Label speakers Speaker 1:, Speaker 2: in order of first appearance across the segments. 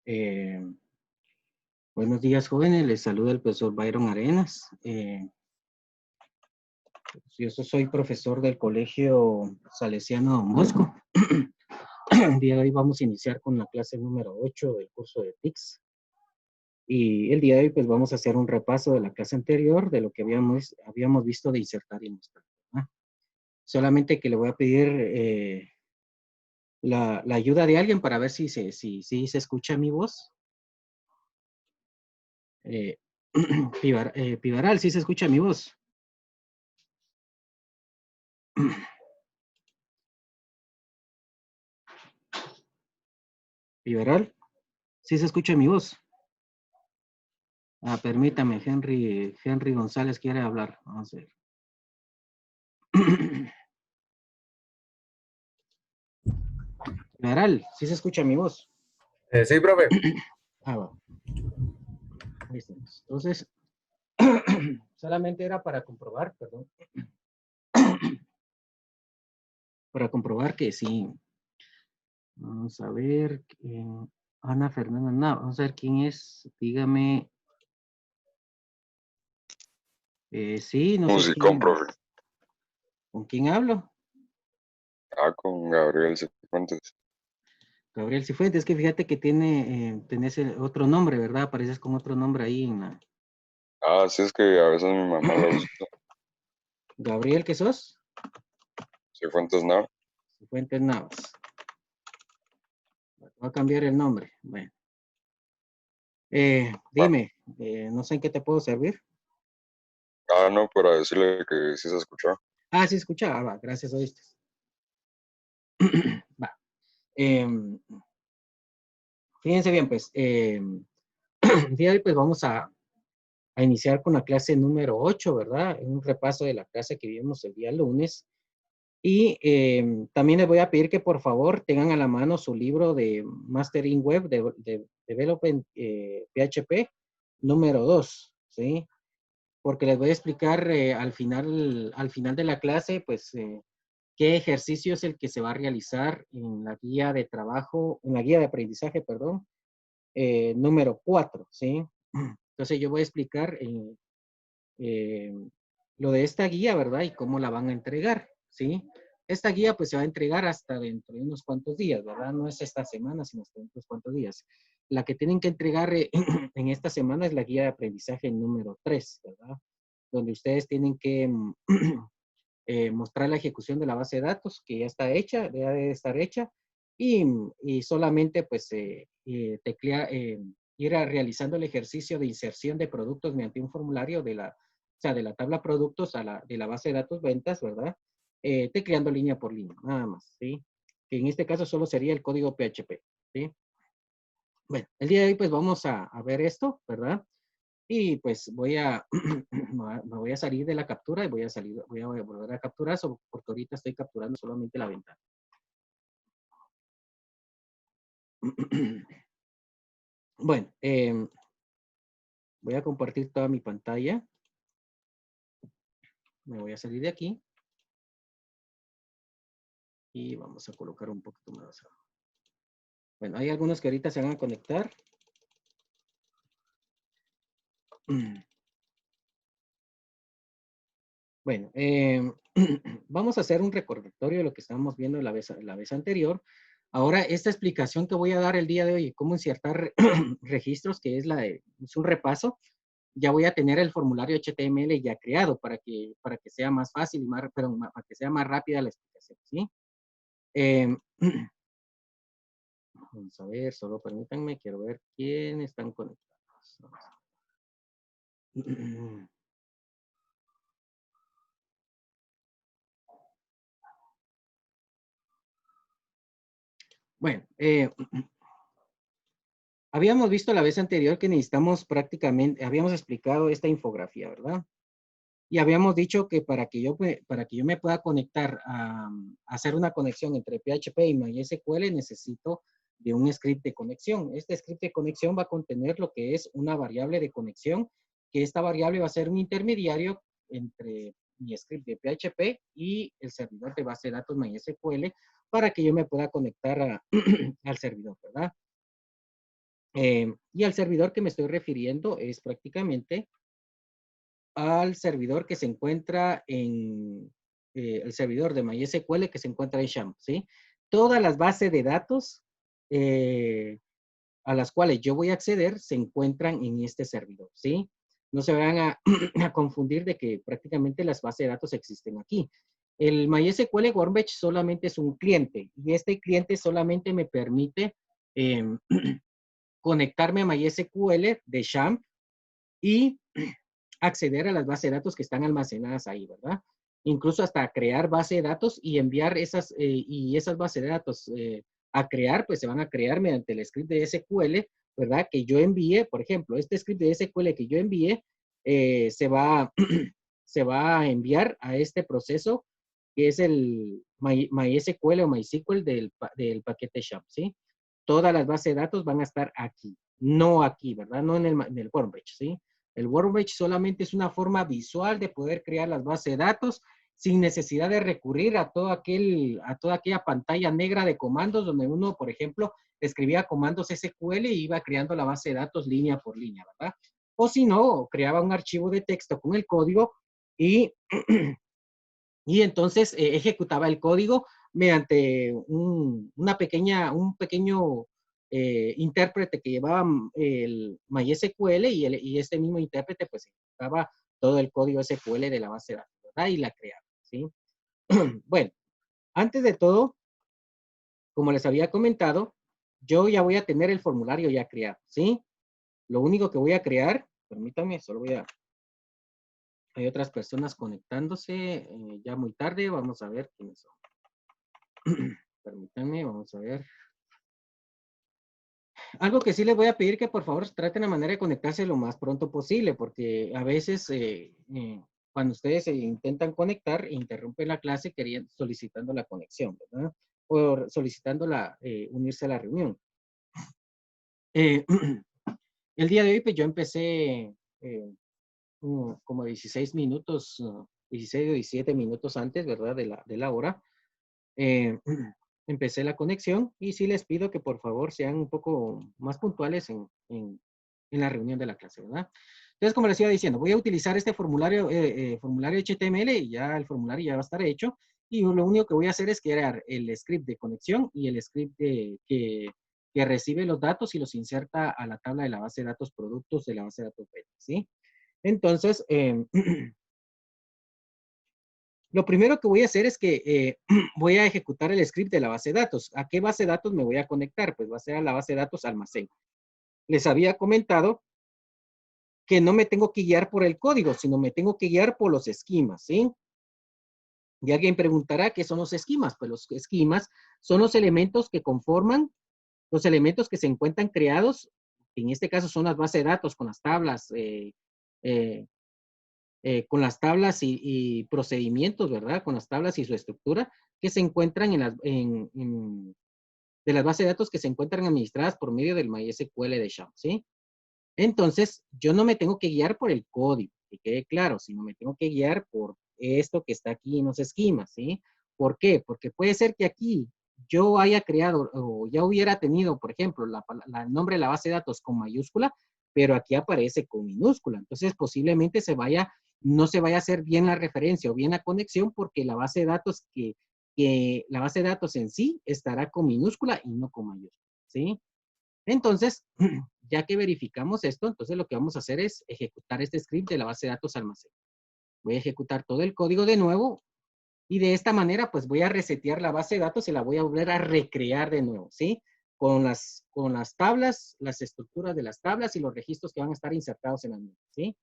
Speaker 1: Eh, Buenos días, jóvenes. Les saluda el profesor Byron Arenas. Yo soy profesor del Colegio Salesiano Don Bosco. El día de hoy vamos a iniciar con la clase número 8 del curso de TICS. Y el día de hoy pues vamos a hacer un repaso de la clase anterior, de lo que habíamos visto de insertar y mostrar, ¿verdad? Solamente que le voy a pedir la ayuda de alguien para ver si se escucha mi voz. Pivaral, ¿sí se escucha mi voz? Pivaral, ¿sí se escucha mi voz? Permítame, Henry González quiere hablar. Vamos a ver. Pivaral, ¿sí se escucha mi voz?
Speaker 2: Sí, profe.
Speaker 1: Va. Ahí estamos. Entonces, solamente era para comprobar, perdón. Para comprobar que sí. Vamos a ver. Ana Fernanda, no, vamos a ver quién es. Dígame. Sí, no sé
Speaker 2: Musicón,
Speaker 1: quién.
Speaker 2: profe.
Speaker 1: ¿Con quién hablo?
Speaker 2: Con Gabriel Cifuentes.
Speaker 1: Gabriel Cifuentes, es que fíjate que tenés otro nombre, ¿verdad? Apareces con otro nombre ahí en la...
Speaker 2: Sí, es que a veces mi mamá lo usa.
Speaker 1: Gabriel, ¿qué sos?
Speaker 2: Cifuentes, no.
Speaker 1: Cifuentes Navas. Voy a cambiar el nombre. Bueno. Dime, no sé en qué te puedo servir.
Speaker 2: No, para decirle que sí se escuchó.
Speaker 1: Sí, escucha. Va, gracias, oíste. Va. Fíjense bien, pues, el día de hoy pues vamos a iniciar con la clase número 8, ¿verdad? Un repaso de la clase que vimos el día lunes. Y también les voy a pedir que por favor tengan a la mano su libro de Mastering Web de Development PHP número 2, ¿sí? Porque les voy a explicar al final de la clase, pues, qué ejercicio es el que se va a realizar en la guía de trabajo, en la guía de aprendizaje, perdón, número 4, ¿sí? Entonces yo voy a explicar eh, lo de esta guía, ¿verdad? Y cómo la van a entregar, ¿sí? Esta guía pues se va a entregar hasta dentro de unos cuantos días, ¿verdad? No es esta semana, sino hasta dentro de unos cuantos días. La que tienen que entregar en esta semana es la guía de aprendizaje número 3, ¿verdad? Donde ustedes tienen que mostrar la ejecución de la base de datos que ya está hecha, ya debe estar hecha, y solamente pues ir realizando el ejercicio de inserción de productos mediante un formulario de la tabla productos de la base de datos ventas, ¿verdad? Tecleando línea por línea, nada más, ¿sí? Que en este caso solo sería el código PHP, ¿sí? Bueno, el día de hoy pues vamos a ver esto, ¿verdad? Y pues me voy a salir de la captura y voy a volver a capturar porque ahorita estoy capturando solamente la ventana. Bueno, voy a compartir toda mi pantalla. Me voy a salir de aquí. Y vamos a colocar un poquito más. Bueno, hay algunos que ahorita se van a conectar. Bueno, vamos a hacer un recordatorio de lo que estábamos viendo la vez anterior. Ahora, esta explicación que voy a dar el día de hoy, cómo insertar registros, que es es un repaso, ya voy a tener el formulario HTML ya creado para que sea más fácil, para que sea más rápida la explicación, ¿sí? Vamos a ver, solo permítanme, quiero ver quiénes están conectados. Bueno, habíamos visto la vez anterior que necesitamos habíamos explicado esta infografía, ¿verdad? Y habíamos dicho que para que yo me pueda conectar a hacer una conexión entre PHP y MySQL necesito de un script de conexión. Este script de conexión va a contener lo que es una variable de conexión que esta variable va a ser un intermediario entre mi script de PHP y el servidor de base de datos MySQL para que yo me pueda conectar al servidor, ¿verdad? Y al servidor que me estoy refiriendo es prácticamente al servidor que se encuentra en el servidor de MySQL que se encuentra en XAMPP, ¿sí? Todas las bases de datos a las cuales yo voy a acceder se encuentran en este servidor, ¿sí? No se van a, a confundir de que prácticamente las bases de datos existen aquí. El MySQL Workbench solamente es un cliente y este cliente solamente me permite conectarme a MySQL de XAMPP y acceder a las bases de datos que están almacenadas ahí, ¿verdad? Incluso hasta crear base de datos y enviar esas bases de datos a crear, pues se van a crear mediante el script de SQL, ¿verdad? Que yo envíe, por ejemplo, este script de SQL que yo envíe se va a enviar a este proceso que es el MySQL o MySQL del paquete SHAMP, ¿sí? Todas las bases de datos van a estar aquí, no aquí, ¿verdad? No en el Workbench, ¿sí? El Workbench solamente es una forma visual de poder crear las bases de datos sin necesidad de recurrir a toda aquella pantalla negra de comandos donde uno, por ejemplo, escribía comandos SQL y iba creando la base de datos línea por línea, ¿verdad? O si no, creaba un archivo de texto con el código y, y entonces ejecutaba el código mediante un pequeño intérprete que llevaba el MySQL y este mismo intérprete pues ejecutaba todo el código SQL de la base de datos, ¿verdad? Y la creaba, ¿sí? Bueno, antes de todo, como les había comentado, yo ya voy a tener el formulario ya creado, ¿sí? Lo único que voy a crear, permítanme, hay otras personas conectándose, ya muy tarde, vamos a ver quiénes son. Permítanme, vamos a ver. Algo que sí les voy a pedir que por favor traten la manera de conectarse lo más pronto posible, porque a veces cuando ustedes se intentan conectar, interrumpen la clase solicitando la conexión, ¿verdad? O solicitando unirse a la reunión. El día de hoy, pues yo empecé como 16 minutos, 16 o 17 minutos antes, ¿verdad? De la hora. Empecé la conexión y sí les pido que por favor sean un poco más puntuales en la reunión de la clase, ¿verdad? Entonces, como les iba diciendo, voy a utilizar este formulario HTML y ya el formulario ya va a estar hecho y lo único que voy a hacer es crear el script de conexión y el script que recibe los datos y los inserta a la tabla de la base de datos productos de la base de datos web, ¿sí? Entonces, lo primero que voy a hacer es que voy a ejecutar el script de la base de datos. ¿A qué base de datos me voy a conectar? Pues va a ser a la base de datos almacén. Les había comentado que no me tengo que guiar por el código, sino me tengo que guiar por los esquemas, ¿sí? Y alguien preguntará, ¿qué son los esquemas? Pues los esquemas son los elementos que conforman, los elementos que se encuentran creados, en este caso son las bases de datos con las tablas, y procedimientos, ¿verdad? Con las tablas y su estructura que se encuentran de las bases de datos que se encuentran administradas por medio del MySQL de XAMPP, ¿sí? Entonces, yo no me tengo que guiar por el código, que quede claro, sino me tengo que guiar por esto que está aquí en los esquemas, ¿sí? ¿Por qué? Porque puede ser que aquí yo haya creado o ya hubiera tenido, por ejemplo, el nombre de la base de datos con mayúscula, pero aquí aparece con minúscula. Entonces, posiblemente no se vaya a hacer bien la referencia o bien la conexión porque la base de datos la base de datos en sí estará con minúscula y no con mayúscula, ¿sí? Entonces, ya que verificamos esto, entonces lo que vamos a hacer es ejecutar este script de la base de datos almacén. Voy a ejecutar todo el código de nuevo y de esta manera pues voy a resetear la base de datos y la voy a volver a recrear de nuevo, ¿sí? Con las tablas, las estructuras de las tablas y los registros que van a estar insertados en la misma, ¿sí?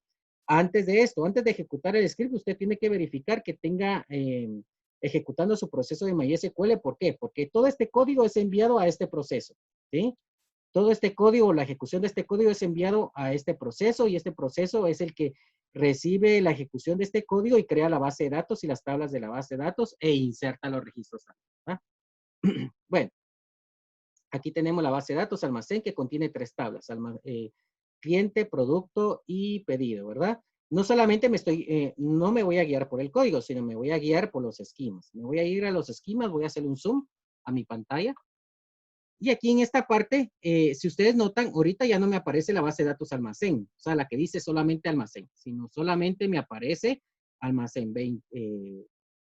Speaker 1: Antes de esto, antes de ejecutar el script, usted tiene que verificar que tenga ejecutando su proceso de MySQL. ¿Por qué? Porque todo este código es enviado a este proceso, ¿sí? Todo este código, la ejecución de este código es enviado a este proceso y este proceso es el que recibe la ejecución de este código y crea la base de datos y las tablas de la base de datos e inserta los registros. ¿Ah? Bueno, aquí tenemos la base de datos almacén que contiene 3 tablas. cliente, producto y pedido, ¿verdad? No solamente no me voy a guiar por el código, sino me voy a guiar por los esquemas. Me voy a ir a los esquemas, voy a hacer un zoom a mi pantalla. Y aquí en esta parte, si ustedes notan, ahorita ya no me aparece la base de datos almacén, o sea, la que dice solamente almacén, sino solamente me aparece almacén 20,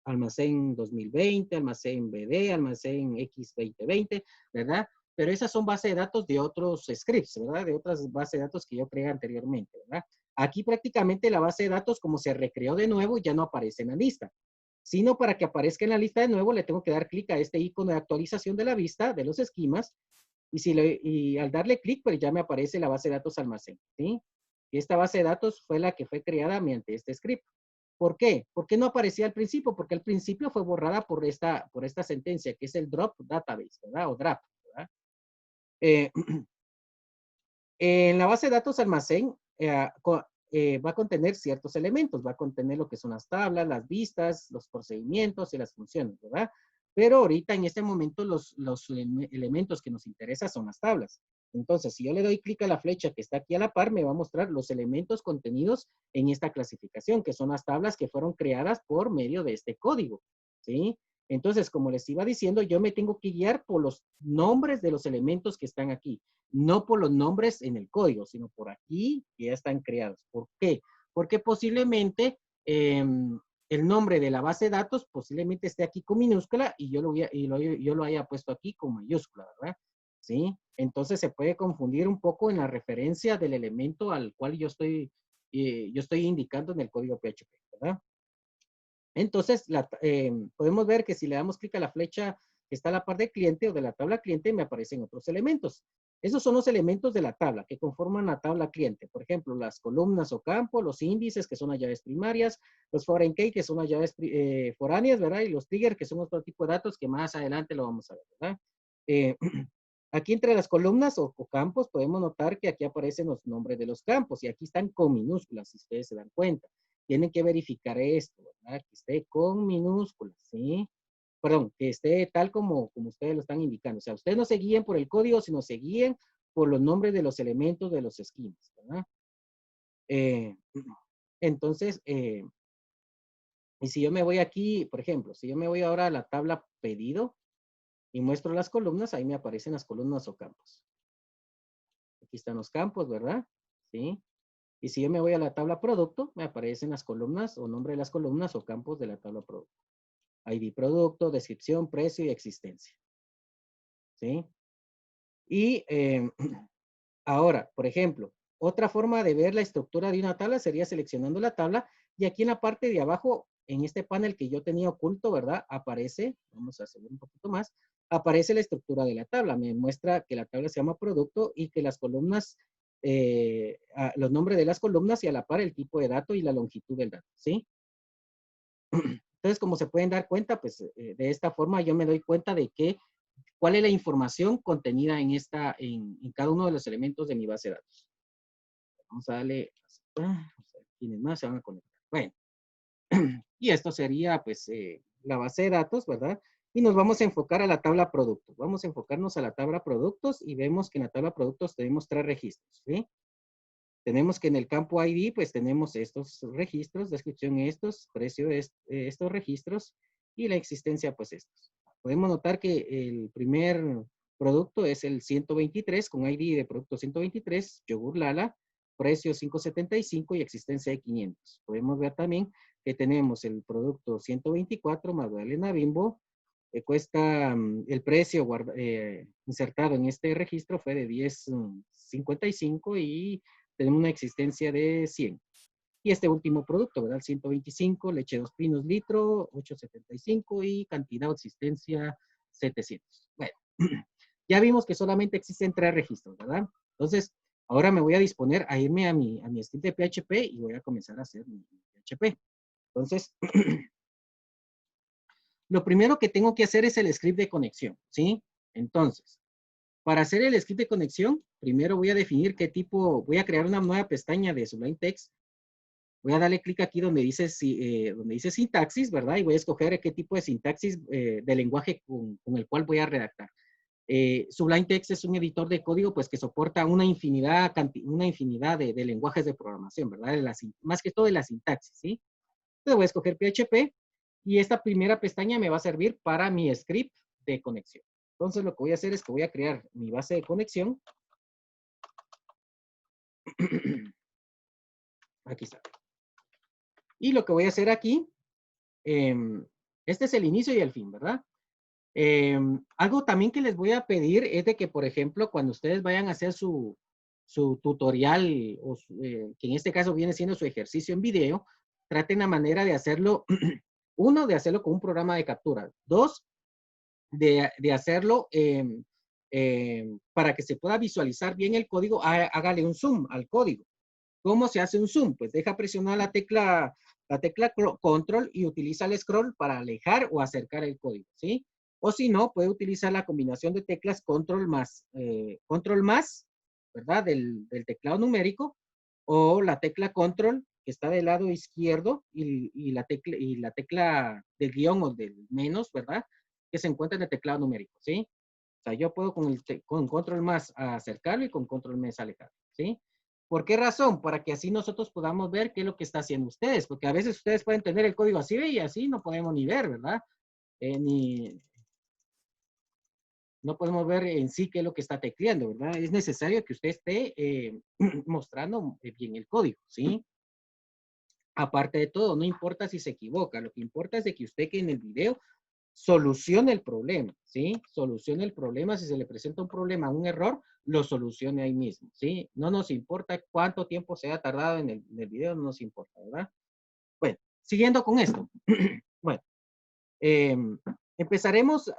Speaker 1: almacén 2020, almacén BD, almacén X2020, ¿verdad? Pero esas son bases de datos de otros scripts, ¿verdad? De otras bases de datos que yo creé anteriormente, ¿verdad? Aquí prácticamente la base de datos, como se recreó de nuevo, ya no aparece en la lista, sino para que aparezca en la lista de nuevo, le tengo que dar clic a este icono de actualización de la vista de los esquemas, y al darle clic, pues ya me aparece la base de datos almacén, ¿sí? Y esta base de datos fue la que fue creada mediante este script. ¿Por qué? ¿Por qué no aparecía al principio? Porque al principio fue borrada por esta sentencia, que es el drop database, ¿verdad? O drop, ¿verdad? Eh, En la base de datos almacén va a contener ciertos elementos, va a contener lo que son las tablas, las vistas, los procedimientos y las funciones, ¿verdad? Pero ahorita en este momento los elementos que nos interesan son las tablas. Entonces, si yo le doy clic a la flecha que está aquí a la par, me va a mostrar los elementos contenidos en esta clasificación, que son las tablas que fueron creadas por medio de este código, ¿sí? Entonces, como les iba diciendo, yo me tengo que guiar por los nombres de los elementos que están aquí, no por los nombres en el código, sino por aquí que ya están creados. ¿Por qué? Porque posiblemente el nombre de la base de datos posiblemente esté aquí con minúscula y yo lo haya puesto aquí con mayúscula, ¿verdad? ¿Sí? Entonces se puede confundir un poco en la referencia del elemento al cual yo estoy indicando en el código PHP, ¿verdad? Entonces, podemos ver que si le damos clic a la flecha que está a la par de cliente o de la tabla cliente, me aparecen otros elementos. Esos son los elementos de la tabla que conforman la tabla cliente. Por ejemplo, las columnas o campos, los índices, que son las llaves primarias, los foreign key, que son las llaves foráneas, ¿verdad? Y los triggers, que son otro tipo de datos que más adelante lo vamos a ver, ¿verdad? Eh, aquí entre las columnas o campos podemos notar que aquí aparecen los nombres de los campos y aquí están con minúsculas, si ustedes se dan cuenta. Tienen que verificar esto, ¿verdad? Que esté con minúsculas, ¿sí? Perdón, que esté tal como ustedes lo están indicando. O sea, ustedes no se guíen por el código, sino se guíen por los nombres de los elementos de los esquemas, ¿verdad? Eh, entonces, y si yo me voy aquí, por ejemplo, si yo me voy ahora a la tabla pedido y muestro las columnas, ahí me aparecen las columnas o campos. Aquí están los campos, ¿verdad? ¿Sí? Y si yo me voy a la tabla producto, me aparecen las columnas o nombre de las columnas o campos de la tabla producto. ID producto, descripción, precio y existencia. ¿Sí? Y ahora, por ejemplo, otra forma de ver la estructura de una tabla sería seleccionando la tabla y aquí en la parte de abajo, en este panel que yo tenía oculto, ¿verdad? Aparece, vamos a hacer un poquito más, aparece la estructura de la tabla. Me muestra que la tabla se llama producto y que las columnas, los nombres de las columnas y a la par el tipo de dato y la longitud del dato, ¿sí? Entonces, como se pueden dar cuenta, pues de esta forma yo me doy cuenta de cuál es la información contenida en cada uno de los elementos de mi base de datos. Vamos a darle aceptar, vamos a ver quiénes más se van a conectar. Bueno, y esto sería pues la base de datos, ¿verdad? Y nos vamos a enfocar a la tabla productos. Vamos a enfocarnos a la tabla productos y vemos que en la tabla productos tenemos 3 registros, ¿sí? Tenemos que en el campo ID, pues tenemos estos registros, descripción estos, precio estos registros y la existencia, pues estos. Podemos notar que el primer producto es el 123 con ID de producto 123, yogur Lala, precio 5.75 y existencia de 500. Podemos ver también que tenemos el producto 124, Magdalena Bimbo, que cuesta el precio insertado en este registro fue de 10.55 y tenemos una existencia de 100. Y este último producto, ¿verdad? 125, leche 2 pinos litro, 8.75 y cantidad o existencia 700. Bueno, ya vimos que solamente existen 3 registros, ¿verdad? Entonces, ahora me voy a disponer a irme a mi script de PHP y voy a comenzar a hacer mi PHP. Entonces, lo primero que tengo que hacer es el script de conexión, ¿sí? Entonces, para hacer el script de conexión, primero voy a definir qué tipo, voy a crear una nueva pestaña de Sublime Text. Voy a darle clic aquí donde dice sintaxis, ¿verdad? Y voy a escoger qué tipo de sintaxis de lenguaje con el cual voy a redactar. Sublime Text es un editor de código pues que soporta una infinidad de lenguajes de programación, ¿verdad? Más que todo de la sintaxis, ¿sí? Entonces voy a escoger PHP y esta primera pestaña me va a servir para mi script de conexión. Entonces lo que voy a hacer es que voy a crear mi base de conexión. Aquí está. Y lo que voy a hacer aquí, este es el inicio y el fin, ¿verdad? Algo también que les voy a pedir es de que, por ejemplo, cuando ustedes vayan a hacer su tutorial, que en este caso viene siendo su ejercicio en video, traten la manera de hacerlo, uno, de hacerlo con un programa de captura. Dos, de hacerlo para que se pueda visualizar bien el código, hágale un zoom al código. ¿Cómo se hace un zoom? Pues deja presionar la tecla control y utiliza el scroll para alejar o acercar el código, ¿sí? O si no, puede utilizar la combinación de teclas control más, ¿verdad? Del teclado numérico, o la tecla control que está del lado izquierdo y la tecla del guión o del menos, ¿verdad? Que se encuentra en el teclado numérico, ¿sí? O sea, yo puedo con control más acercarlo y con control más alejarlo, ¿sí? ¿Por qué razón? Para que así nosotros podamos ver qué es lo que está haciendo ustedes, porque a veces ustedes pueden tener el código así y así no podemos ni ver, ¿verdad? No podemos ver en sí qué es lo que está tecleando, ¿verdad? Es necesario que usted esté mostrando bien el código, ¿sí? Aparte de todo, no importa si se equivoca, lo que importa es de que usted que en el video solucione el problema, ¿sí? Solucione el problema, si se le presenta un problema, un error, lo solucione ahí mismo, ¿sí? No nos importa cuánto tiempo se ha tardado en el video, no nos importa, ¿verdad? Bueno, siguiendo con esto. Bueno, empezaremos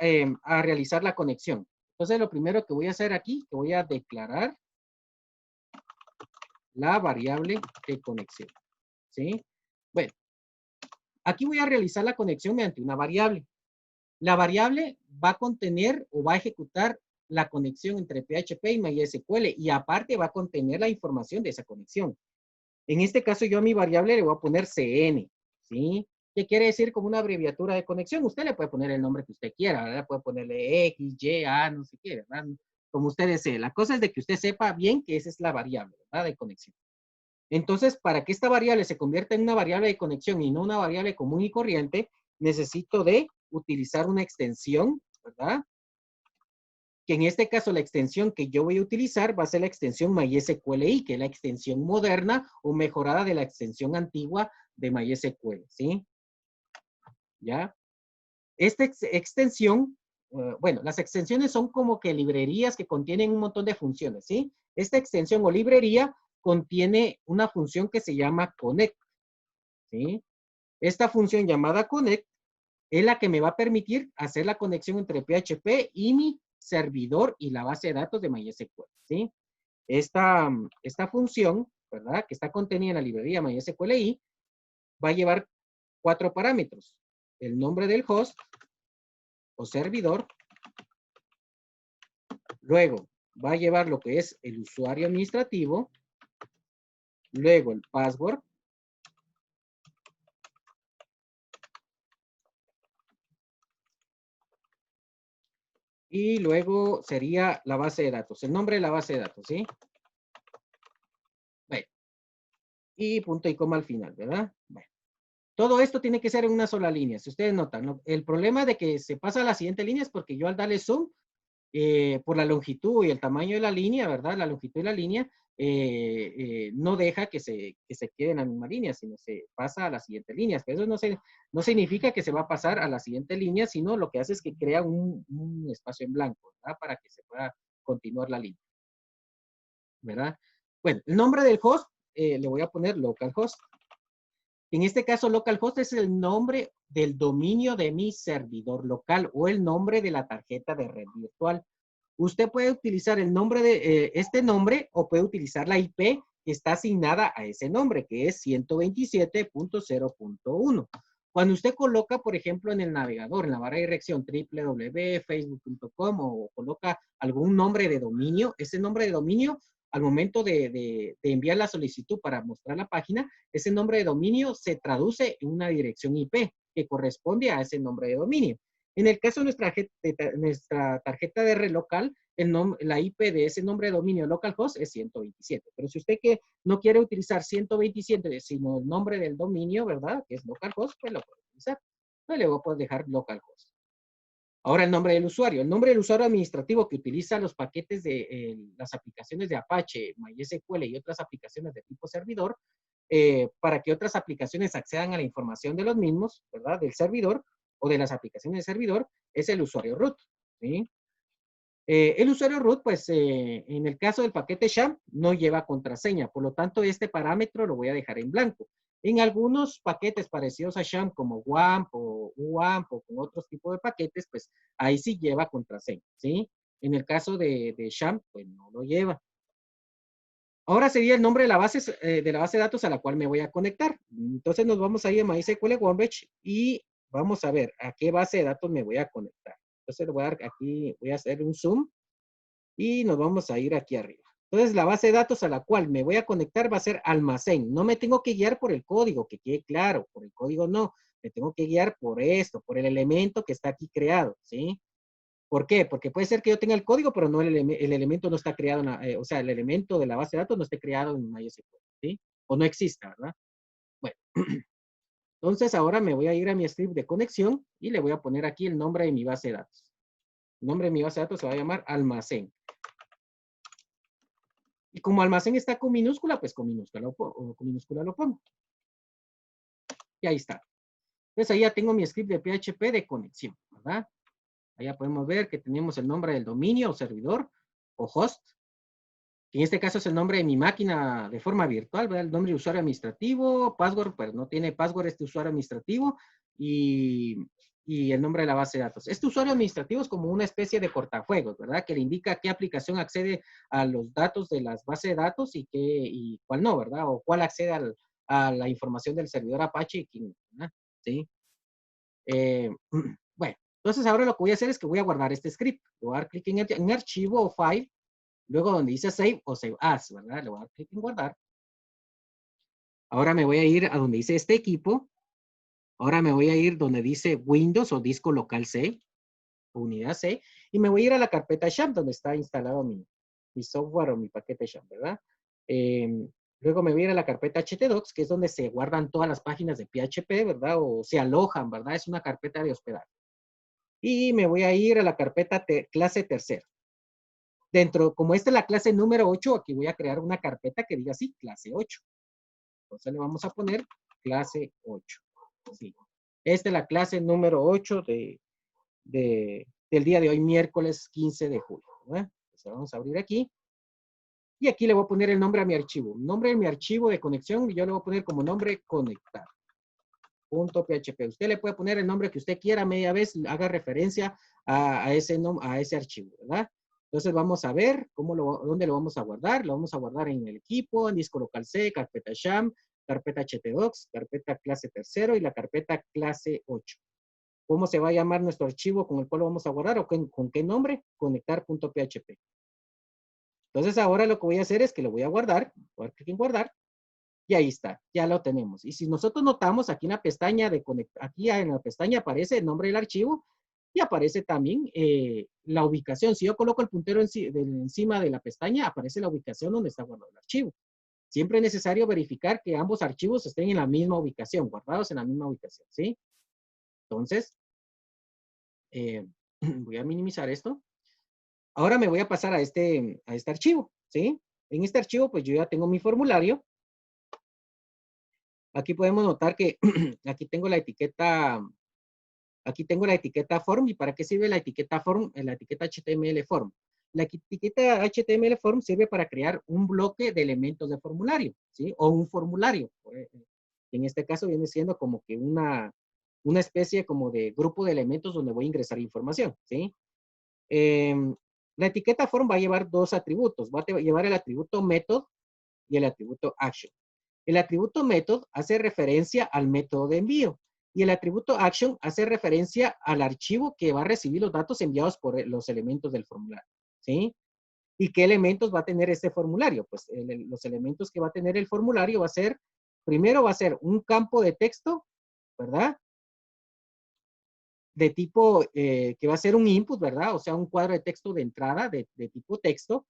Speaker 1: a realizar la conexión. Entonces, lo primero que voy a hacer aquí, que voy a declarar la variable de conexión, ¿sí? Bueno, aquí voy a realizar la conexión mediante una variable. La variable va a contener o va a ejecutar la conexión entre PHP y MySQL y aparte va a contener la información de esa conexión. En este caso yo a mi variable le voy a poner CN, ¿sí? ¿Qué quiere decir como una abreviatura de conexión? Usted le puede poner el nombre que usted quiera, ¿verdad? Puede ponerle X, Y, A, no sé qué, ¿verdad? Como usted desee. La cosa es de que usted sepa bien que esa es la variable, ¿verdad? De conexión. Entonces, para que esta variable se convierta en una variable de conexión y no una variable común y corriente, necesito de utilizar una extensión, ¿verdad? Que en este caso la extensión que yo voy a utilizar va a ser la extensión MySQLi, que es la extensión moderna o mejorada de la extensión antigua de MySQL, ¿sí? ¿Ya? Esta extensión, bueno, las extensiones son como que librerías que contienen un montón de funciones, ¿sí? Esta extensión o librería contiene una función que se llama connect, ¿sí? Esta función llamada connect es la que me va a permitir hacer la conexión entre PHP y mi servidor y la base de datos de MySQL, ¿sí? Esta función, ¿verdad? Que está contenida en la librería MySQLi, va a llevar 4 parámetros. El nombre del host o servidor. Luego va a llevar lo que es el usuario administrativo. Luego el password. Y luego sería la base de datos, el nombre de la base de datos, ¿sí? Bueno. Y punto y coma al final, ¿verdad? Bueno. Todo esto tiene que ser en una sola línea. Si ustedes notan, ¿no? El problema de que se pasa a la siguiente línea es porque yo al darle zoom, por la longitud y el tamaño de la línea, ¿verdad? La longitud de la línea no deja que se quede en la misma línea, sino se pasa a las siguientes líneas. Pero eso no significa que se va a pasar a la siguiente línea, sino lo que hace es que crea un espacio en blanco, ¿verdad? Para que se pueda continuar la línea, ¿verdad? Bueno, el nombre del host, le voy a poner localhost. En este caso, localhost es el nombre del dominio de mi servidor local o el nombre de la tarjeta de red virtual. Usted puede utilizar el nombre de este nombre o puede utilizar la IP que está asignada a ese nombre, que es 127.0.1. Cuando usted coloca, por ejemplo, en el navegador, en la barra de dirección www.facebook.com o coloca algún nombre de dominio, ese nombre de dominio, al momento de enviar la solicitud para mostrar la página, ese nombre de dominio se traduce en una dirección IP que corresponde a ese nombre de dominio. En el caso de nuestra tarjeta de red local, la IP de ese nombre de dominio localhost es 127. Pero si usted que no quiere utilizar 127, sino el nombre del dominio, ¿verdad? Que es localhost, pues lo puede utilizar. Pues le voy a poder dejar localhost. Ahora el nombre del usuario. El nombre del usuario administrativo que utiliza los paquetes de las aplicaciones de Apache, MySQL y otras aplicaciones de tipo servidor, para que otras aplicaciones accedan a la información de los mismos, ¿verdad? Del servidor o de las aplicaciones de servidor, es el usuario root, ¿sí? El usuario root, pues, en el caso del paquete sham, no lleva contraseña. Por lo tanto, este parámetro lo voy a dejar en blanco. En algunos paquetes parecidos a sham, como WAMP o UAMP o con otros tipos de paquetes, pues, ahí sí lleva contraseña, ¿sí? En el caso de sham, pues, no lo lleva. Ahora sería el nombre de la base de datos a la cual me voy a conectar. Entonces, nos vamos a ir a MySQL Workbench y vamos a ver a qué base de datos me voy a conectar. Entonces, voy a dar aquí, voy a hacer un zoom y nos vamos a ir aquí arriba. Entonces, la base de datos a la cual me voy a conectar va a ser almacén. No me tengo que guiar por el código, que quede claro, por el código no. Me tengo que guiar por esto, por el elemento que está aquí creado, ¿sí? ¿Por qué? Porque puede ser que yo tenga el código, pero no el elemento no está creado, o sea, el elemento de la base de datos no esté creado en MySQL, ¿sí? O no exista, ¿verdad? Bueno, entonces ahora me voy a ir a mi script de conexión y le voy a poner aquí el nombre de mi base de datos. El nombre de mi base de datos se va a llamar almacén. Y como almacén está con minúscula, pues con minúscula lo pongo. Y ahí está. Entonces ahí ya tengo mi script de PHP de conexión, ¿verdad? Allá podemos ver que tenemos el nombre del dominio o servidor o host, que en este caso es el nombre de mi máquina de forma virtual, ¿verdad? El nombre de usuario administrativo, password, pero no tiene password este usuario administrativo, y el nombre de la base de datos. Este usuario administrativo es como una especie de cortafuegos, ¿verdad? Que le indica qué aplicación accede a los datos de las bases de datos y cuál no, ¿verdad? O cuál accede a la información del servidor Apache y quién no, ¿verdad? ¿Sí? Bueno, entonces ahora lo que voy a hacer es que voy a guardar este script. Le voy a dar clic en archivo o file, luego donde dice save o save as, ¿verdad? Le voy a dar clic en guardar. Ahora me voy a ir a donde dice este equipo. Ahora me voy a ir donde dice Windows o disco local C, o unidad C, y me voy a ir a la carpeta sham donde está instalado mi software o mi paquete sham, ¿verdad? Luego me voy a ir a la carpeta htdocs, que es donde se guardan todas las páginas de PHP, ¿verdad? O se alojan, ¿verdad? Es una carpeta de hospedaje. Y me voy a ir a la carpeta clase tercero. Dentro, como esta es la clase número 8, aquí voy a crear una carpeta que diga así, clase 8. Entonces le vamos a poner clase 8. Sí. Esta es la clase número 8 del día de hoy, miércoles 15 de julio. ¿Verdad? Entonces vamos a abrir aquí. Y aquí le voy a poner el nombre a mi archivo. El nombre de mi archivo de conexión, yo le voy a poner como nombre conectar. .php. Usted le puede poner el nombre que usted quiera, media vez haga referencia a ese archivo, ¿verdad? Entonces vamos a ver dónde lo vamos a guardar. Lo vamos a guardar en el equipo, en disco local C, carpeta sham, carpeta htdocs, carpeta clase tercero y la carpeta clase 8. ¿Cómo se va a llamar nuestro archivo con el cual lo vamos a guardar o con qué nombre? Conectar.php. Entonces ahora lo que voy a hacer es que lo voy a guardar, voy a dar clic en guardar. Y ahí está, ya lo tenemos. Y si nosotros notamos aquí en la pestaña aquí en la pestaña aparece el nombre del archivo y aparece también la ubicación. Si yo coloco el puntero encima de la pestaña, aparece la ubicación donde está guardado el archivo. Siempre es necesario verificar que ambos archivos estén en la misma ubicación, guardados en la misma ubicación, ¿sí? Entonces, voy a minimizar esto. Ahora me voy a pasar a este archivo, ¿sí? En este archivo, pues yo ya tengo mi formulario. Aquí podemos notar que aquí tengo la etiqueta form. ¿Y para qué sirve la etiqueta form? La etiqueta HTML form. La etiqueta HTML form sirve para crear un bloque de elementos de formulario, ¿sí? O un formulario. En este caso viene siendo como que una especie como de grupo de elementos donde voy a ingresar información, ¿sí? La etiqueta form va a llevar dos atributos. Va a llevar el atributo method y el atributo action. El atributo method hace referencia al método de envío y el atributo action hace referencia al archivo que va a recibir los datos enviados por los elementos del formulario, ¿sí? ¿Y qué elementos va a tener este formulario? Pues los elementos que va a tener el formulario primero va a ser un campo de texto, ¿verdad? de tipo, que va a ser un input, ¿verdad? O sea, un cuadro de texto de entrada de tipo texto,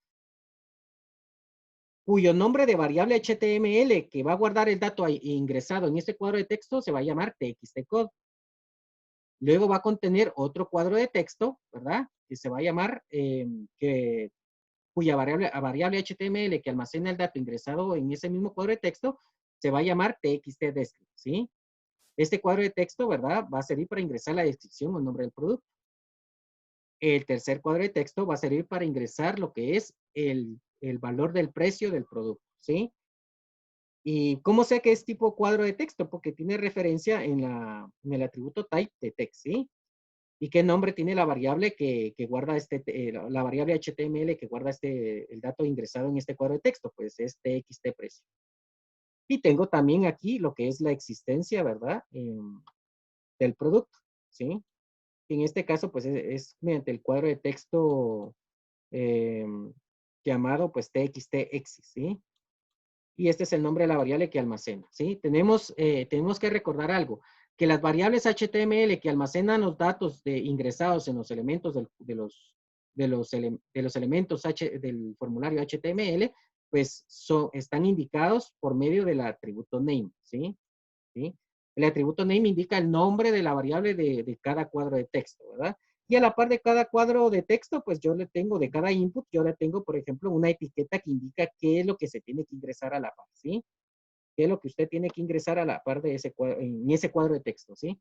Speaker 1: cuyo nombre de variable HTML que va a guardar el dato ingresado en este cuadro de texto se va a llamar txtcode. Luego va a contener otro cuadro de texto, ¿verdad? Que se va a llamar, cuya variable HTML que almacena el dato ingresado en ese mismo cuadro de texto se va a llamar txtdescript, ¿sí? Este cuadro de texto, ¿verdad? Va a servir para ingresar la descripción o nombre del producto. El tercer cuadro de texto va a servir para ingresar lo que es el valor del precio del producto, ¿sí? ¿Y cómo sé que es tipo cuadro de texto? Porque tiene referencia en el atributo type de text, ¿sí? ¿Y qué nombre tiene la variable que guarda la variable HTML que guarda el dato ingresado en este cuadro de texto? Pues es txtprecio. Y tengo también aquí lo que es la existencia, ¿verdad? Del producto, ¿sí? En este caso, pues es mediante el cuadro de texto llamado, pues, txtexis, ¿sí? Y este es el nombre de la variable que almacena, ¿sí? Tenemos que recordar algo, que las variables HTML que almacenan los datos ingresados en los elementos de los elementos del formulario HTML, pues están indicados por medio del atributo name, ¿sí? ¿Sí? El atributo name indica el nombre de la variable de cada cuadro de texto, ¿verdad? Y a la par de cada cuadro de texto, pues yo le tengo, de cada input, yo le tengo, por ejemplo, una etiqueta que indica qué es lo que se tiene que ingresar a la par, ¿sí? ¿Qué es lo que usted tiene que ingresar a la par de en ese cuadro de texto, ¿sí?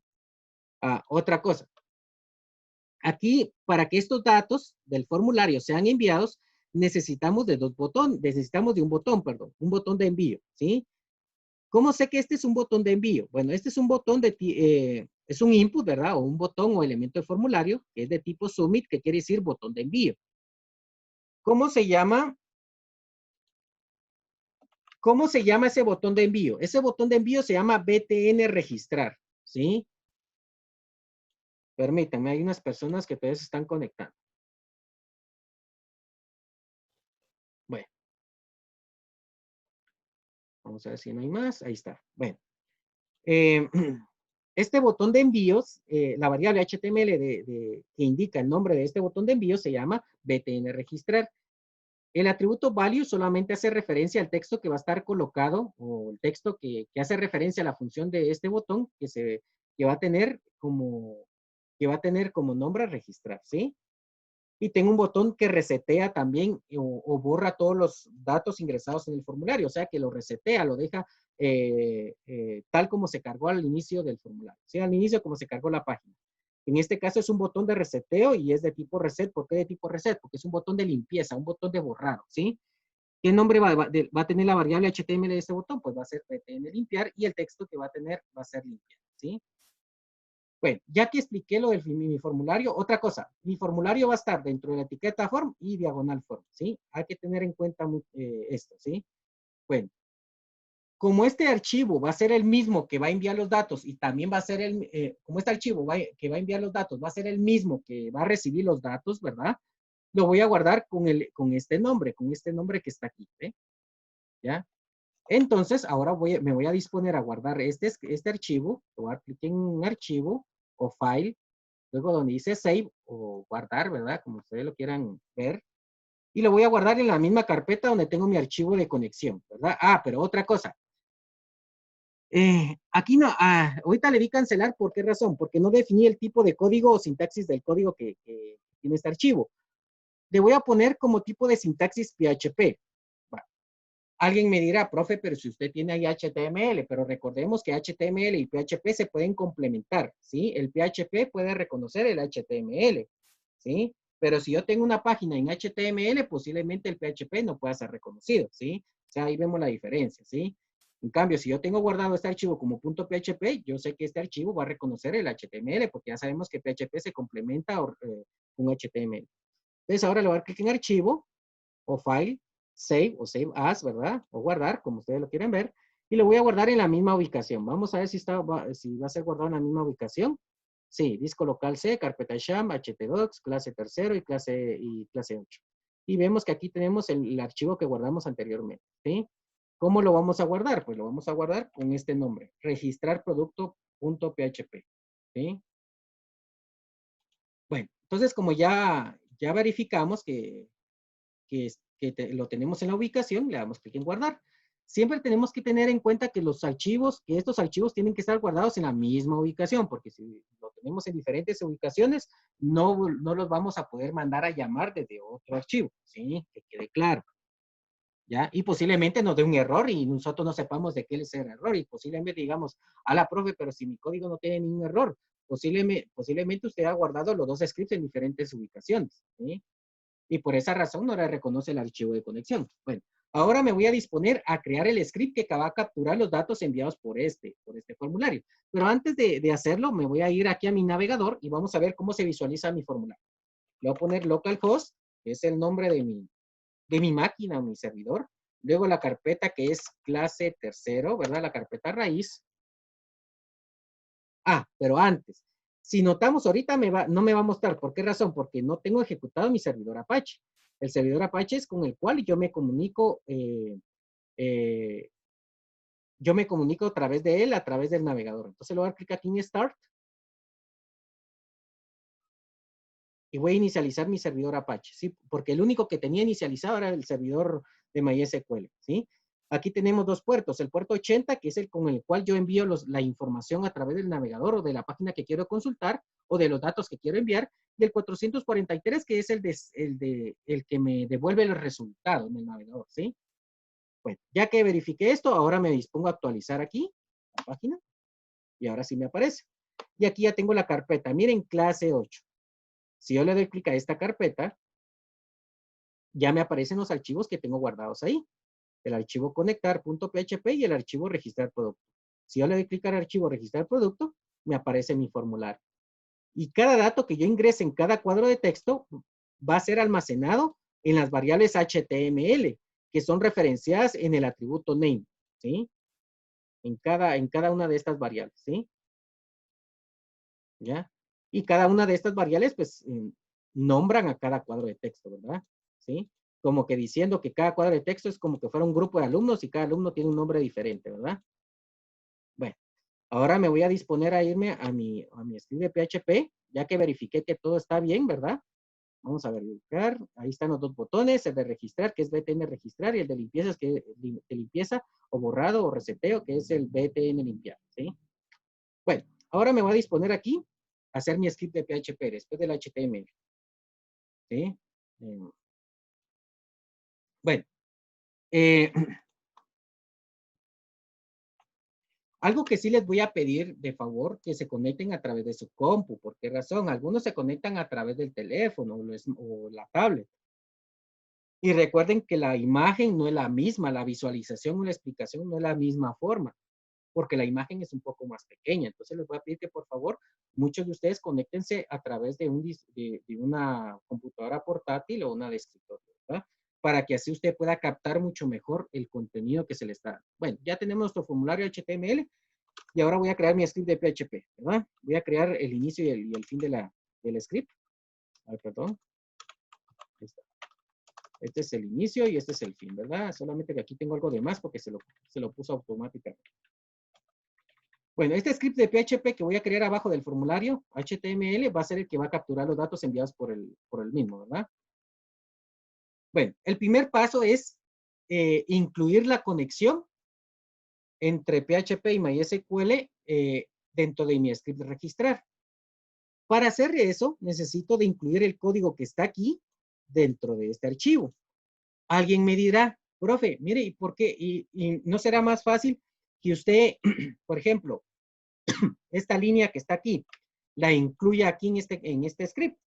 Speaker 1: Otra cosa. Aquí, para que estos datos del formulario sean enviados, necesitamos de dos botones, necesitamos de un botón, perdón, un botón de envío, ¿sí? ¿Cómo sé que este es un botón de envío? Bueno, este es un botón es un input, ¿verdad? O un botón o elemento de formulario que es de tipo submit, que quiere decir botón de envío. ¿Cómo se llama? ¿Cómo se llama ese botón de envío? Ese botón de envío se llama btn registrar, ¿sí? Permítanme, hay unas personas que todavía se están conectando. Bueno, vamos a ver si no hay más. Ahí está. Bueno. Este botón de envíos, la variable HTML que indica el nombre de este botón de envío se llama btn registrar. El atributo value solamente hace referencia al texto que va a estar colocado o el texto que hace referencia a la función de este botón que va a tener como nombre registrar, ¿sí? Y tengo un botón que resetea también o borra todos los datos ingresados en el formulario, o sea que lo resetea, lo deja tal como se cargó al inicio del formulario, ¿sí? Al inicio como se cargó la página. En este caso es un botón de reseteo y es de tipo reset. ¿Por qué de tipo reset? Porque es un botón de limpieza, un botón de borrado, ¿sí? ¿Qué nombre va a tener la variable HTML de este botón? Pues va a ser btn limpiar y el texto que va a tener va a ser limpiar, ¿sí? Bueno, ya que expliqué lo de mi formulario, otra cosa, mi formulario va a estar dentro de la etiqueta form y diagonal form, ¿sí? Hay que tener en cuenta esto, ¿sí? Bueno, como este archivo va a ser el mismo que va a enviar los datos y también va a ser como este archivo que va a enviar los datos va a ser el mismo que va a recibir los datos, ¿verdad? Lo voy a guardar con este nombre que está aquí, ¿eh? ¿Ya? Entonces, ahora me voy a disponer a guardar este archivo, voy a dar clic en archivo o file, luego donde dice save o guardar, ¿verdad? Como ustedes lo quieran ver. Y lo voy a guardar en la misma carpeta donde tengo mi archivo de conexión, ¿verdad? Pero otra cosa. Aquí no, ahorita le di cancelar, ¿por qué razón? Porque no definí el tipo de código o sintaxis del código que tiene este archivo. Le voy a poner como tipo de sintaxis PHP. Alguien me dirá, profe, pero si usted tiene ahí HTML, pero recordemos que HTML y PHP se pueden complementar, ¿sí? El PHP puede reconocer el HTML, ¿sí? Pero si yo tengo una página en HTML, posiblemente el PHP no pueda ser reconocido, ¿sí? O sea, ahí vemos la diferencia, ¿sí? En cambio, si yo tengo guardado este archivo como .php, yo sé que este archivo va a reconocer el HTML, porque ya sabemos que PHP se complementa con HTML. Entonces, ahora le voy a dar clic en archivo o file, save o save as, ¿verdad? O guardar, como ustedes lo quieren ver. Y lo voy a guardar en la misma ubicación. Vamos a ver si va a ser guardado en la misma ubicación. Sí, disco local C, carpeta sham, htdocs, clase tercero y clase 8. Y vemos que aquí tenemos el archivo que guardamos anteriormente, ¿sí? ¿Cómo lo vamos a guardar? Pues lo vamos a guardar con este nombre, registrar producto.php, ¿sí? Entonces, como ya verificamos que lo tenemos en la ubicación, le damos clic en guardar. Siempre tenemos que tener en cuenta que estos archivos tienen que estar guardados en la misma ubicación, porque si lo tenemos en diferentes ubicaciones, no los vamos a poder mandar a llamar desde otro archivo, ¿sí? Que quede claro. ¿Ya? Y posiblemente nos dé un error y nosotros no sepamos de qué es el error y posiblemente digamos, a la profe, pero si mi código no tiene ningún error, posiblemente usted ha guardado los dos scripts en diferentes ubicaciones, ¿sí? Y por esa razón no le reconoce el archivo de conexión. Bueno, ahora me voy a disponer a crear el script que va a capturar los datos enviados por este formulario. Pero antes de hacerlo, me voy a ir aquí a mi navegador y vamos a ver cómo se visualiza mi formulario. Le voy a poner localhost, que es el nombre de mi máquina, mi servidor. Luego la carpeta que es clase tercero, ¿verdad? La carpeta raíz. Pero antes, si notamos ahorita no me va a mostrar. ¿Por qué razón? Porque no tengo ejecutado mi servidor Apache. El servidor Apache es con el cual yo me comunico, a través de él, a través del navegador. Entonces le voy a dar clic aquí en Start. Y voy a inicializar mi servidor Apache, ¿sí? Porque el único que tenía inicializado era el servidor de MySQL, ¿sí? Aquí tenemos dos puertos, el puerto 80, que es el con el cual yo envío la información a través del navegador o de la página que quiero consultar o de los datos que quiero enviar, y el 443, que es el que me devuelve el resultado en el navegador, ¿sí? Bueno, ya que verifiqué esto, ahora me dispongo a actualizar aquí la página y ahora sí me aparece. Y aquí ya tengo la carpeta, miren, clase 8. Si yo le doy clic a esta carpeta, ya me aparecen los archivos que tengo guardados ahí. El archivo conectar.php y el archivo registrar producto. Si yo le doy clic al archivo registrar producto, me aparece mi formulario. Y cada dato que yo ingrese en cada cuadro de texto va a ser almacenado en las variables HTML, que son referenciadas en el atributo name, ¿sí? En cada una de estas variables, ¿sí? ¿Ya? Y cada una de estas variables, pues, nombran a cada cuadro de texto, ¿verdad? ¿Sí? Como que diciendo que cada cuadro de texto es como que fuera un grupo de alumnos y cada alumno tiene un nombre diferente, ¿verdad? Bueno, ahora me voy a disponer a irme a mi script de PHP, ya que verifiqué que todo está bien, ¿verdad? Vamos a verificar. Ahí están los dos botones, el de registrar, que es BTN registrar, y el de limpieza, que es de limpieza o borrado o reseteo, que es el BTN limpiar, ¿sí? Bueno, ahora me voy a disponer aquí a hacer mi script de PHP después del HTML. ¿Sí? Bueno, algo que sí les voy a pedir de favor, que se conecten a través de su compu. ¿Por qué razón? Algunos se conectan a través del teléfono o la tablet. Y recuerden que la imagen no es la misma, la visualización o la explicación no es la misma forma, porque la imagen es un poco más pequeña. Entonces les voy a pedir que por favor, muchos de ustedes conéctense a través de una computadora portátil o una de escritorio, ¿verdad? Para que así usted pueda captar mucho mejor el contenido que se le está. Bueno, ya tenemos nuestro formulario HTML y ahora voy a crear mi script de PHP, ¿verdad? Voy a crear el inicio y el fin del script. Ay, perdón. Ahí está. Este es el inicio y este es el fin, ¿verdad? Solamente que aquí tengo algo de más porque se lo puso automáticamente. Bueno, este script de PHP que voy a crear abajo del formulario HTML va a ser el que va a capturar los datos enviados por el mismo, ¿verdad? Bueno, el primer paso es incluir la conexión entre PHP y MySQL dentro de mi script de registrar. Para hacer eso, necesito de incluir el código que está aquí dentro de este archivo. Alguien me dirá, profe, mire, ¿y por qué? ¿Y no será más fácil que usted, por ejemplo, esta línea que está aquí, la incluya aquí en este script?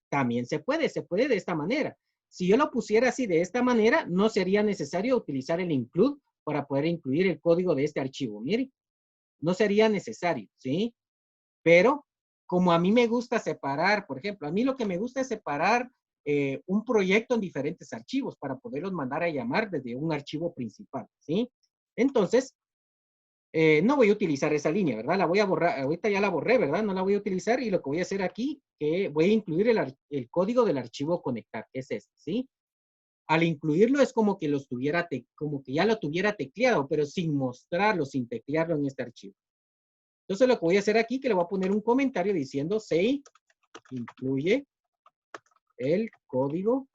Speaker 1: También se puede de esta manera. Si yo lo pusiera así de esta manera, no sería necesario utilizar el include para poder incluir el código de este archivo. Mire, no sería necesario, ¿sí? Pero como a mí me gusta separar, por ejemplo, a mí lo que me gusta es separar un proyecto en diferentes archivos para poderlos mandar a llamar desde un archivo principal, ¿sí? Entonces, no voy a utilizar esa línea, ¿verdad? La voy a borrar, ahorita ya la borré, ¿verdad? No la voy a utilizar y lo que voy a hacer aquí, que voy a incluir el código del archivo conectar, que es este, ¿sí? Al incluirlo es como que como que ya lo tuviera tecleado, pero sin mostrarlo, sin teclearlo en este archivo. Entonces lo que voy a hacer aquí, que le voy a poner un comentario diciendo say incluye el código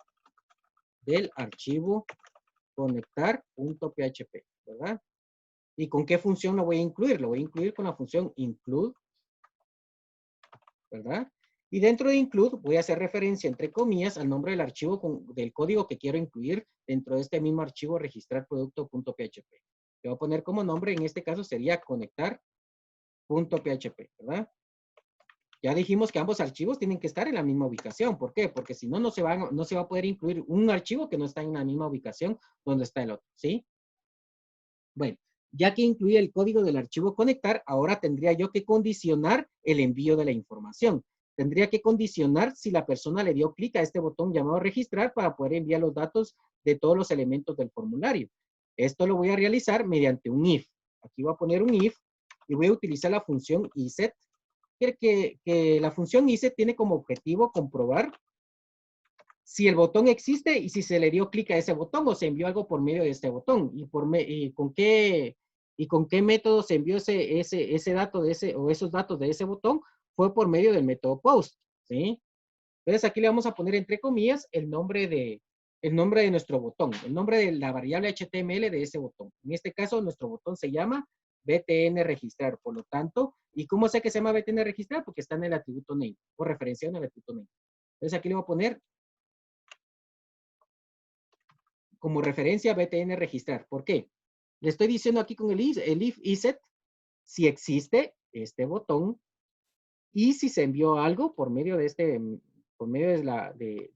Speaker 1: del archivo conectar.php, ¿verdad? ¿Y con qué función lo voy a incluir? Lo voy a incluir con la función include, ¿verdad? Y dentro de include voy a hacer referencia, entre comillas, al nombre del archivo del código que quiero incluir dentro de este mismo archivo registrar producto.php. Le voy a poner como nombre, en este caso sería conectar.php, ¿verdad? Ya dijimos que ambos archivos tienen que estar en la misma ubicación. ¿Por qué? Porque si no, no se va a poder incluir un archivo que no está en la misma ubicación donde está el otro, ¿sí? Bueno, ya que incluye el código del archivo conectar, ahora tendría yo que condicionar el envío de la información. Tendría que condicionar si la persona le dio clic a este botón llamado registrar para poder enviar los datos de todos los elementos del formulario. Esto lo voy a realizar mediante un if. Aquí voy a poner un if y voy a utilizar la función iset, que la función iset tiene como objetivo comprobar si el botón existe y si se le dio clic a ese botón o se envió algo por medio de este botón y con qué método se envió ese dato o esos datos de ese botón fue por medio del método post, ¿sí? Entonces aquí le vamos a poner entre comillas el nombre de nuestro botón, el nombre de la variable HTML de ese botón. En este caso nuestro botón se llama btn registrar, por lo tanto, ¿y cómo sé que se llama btn registrar? Porque está en el atributo name, por referencia en el atributo name. Entonces aquí le voy a poner como referencia btn registrar. ¿Por qué? Le estoy diciendo aquí con el if iset si existe este botón y si se envió algo por medio de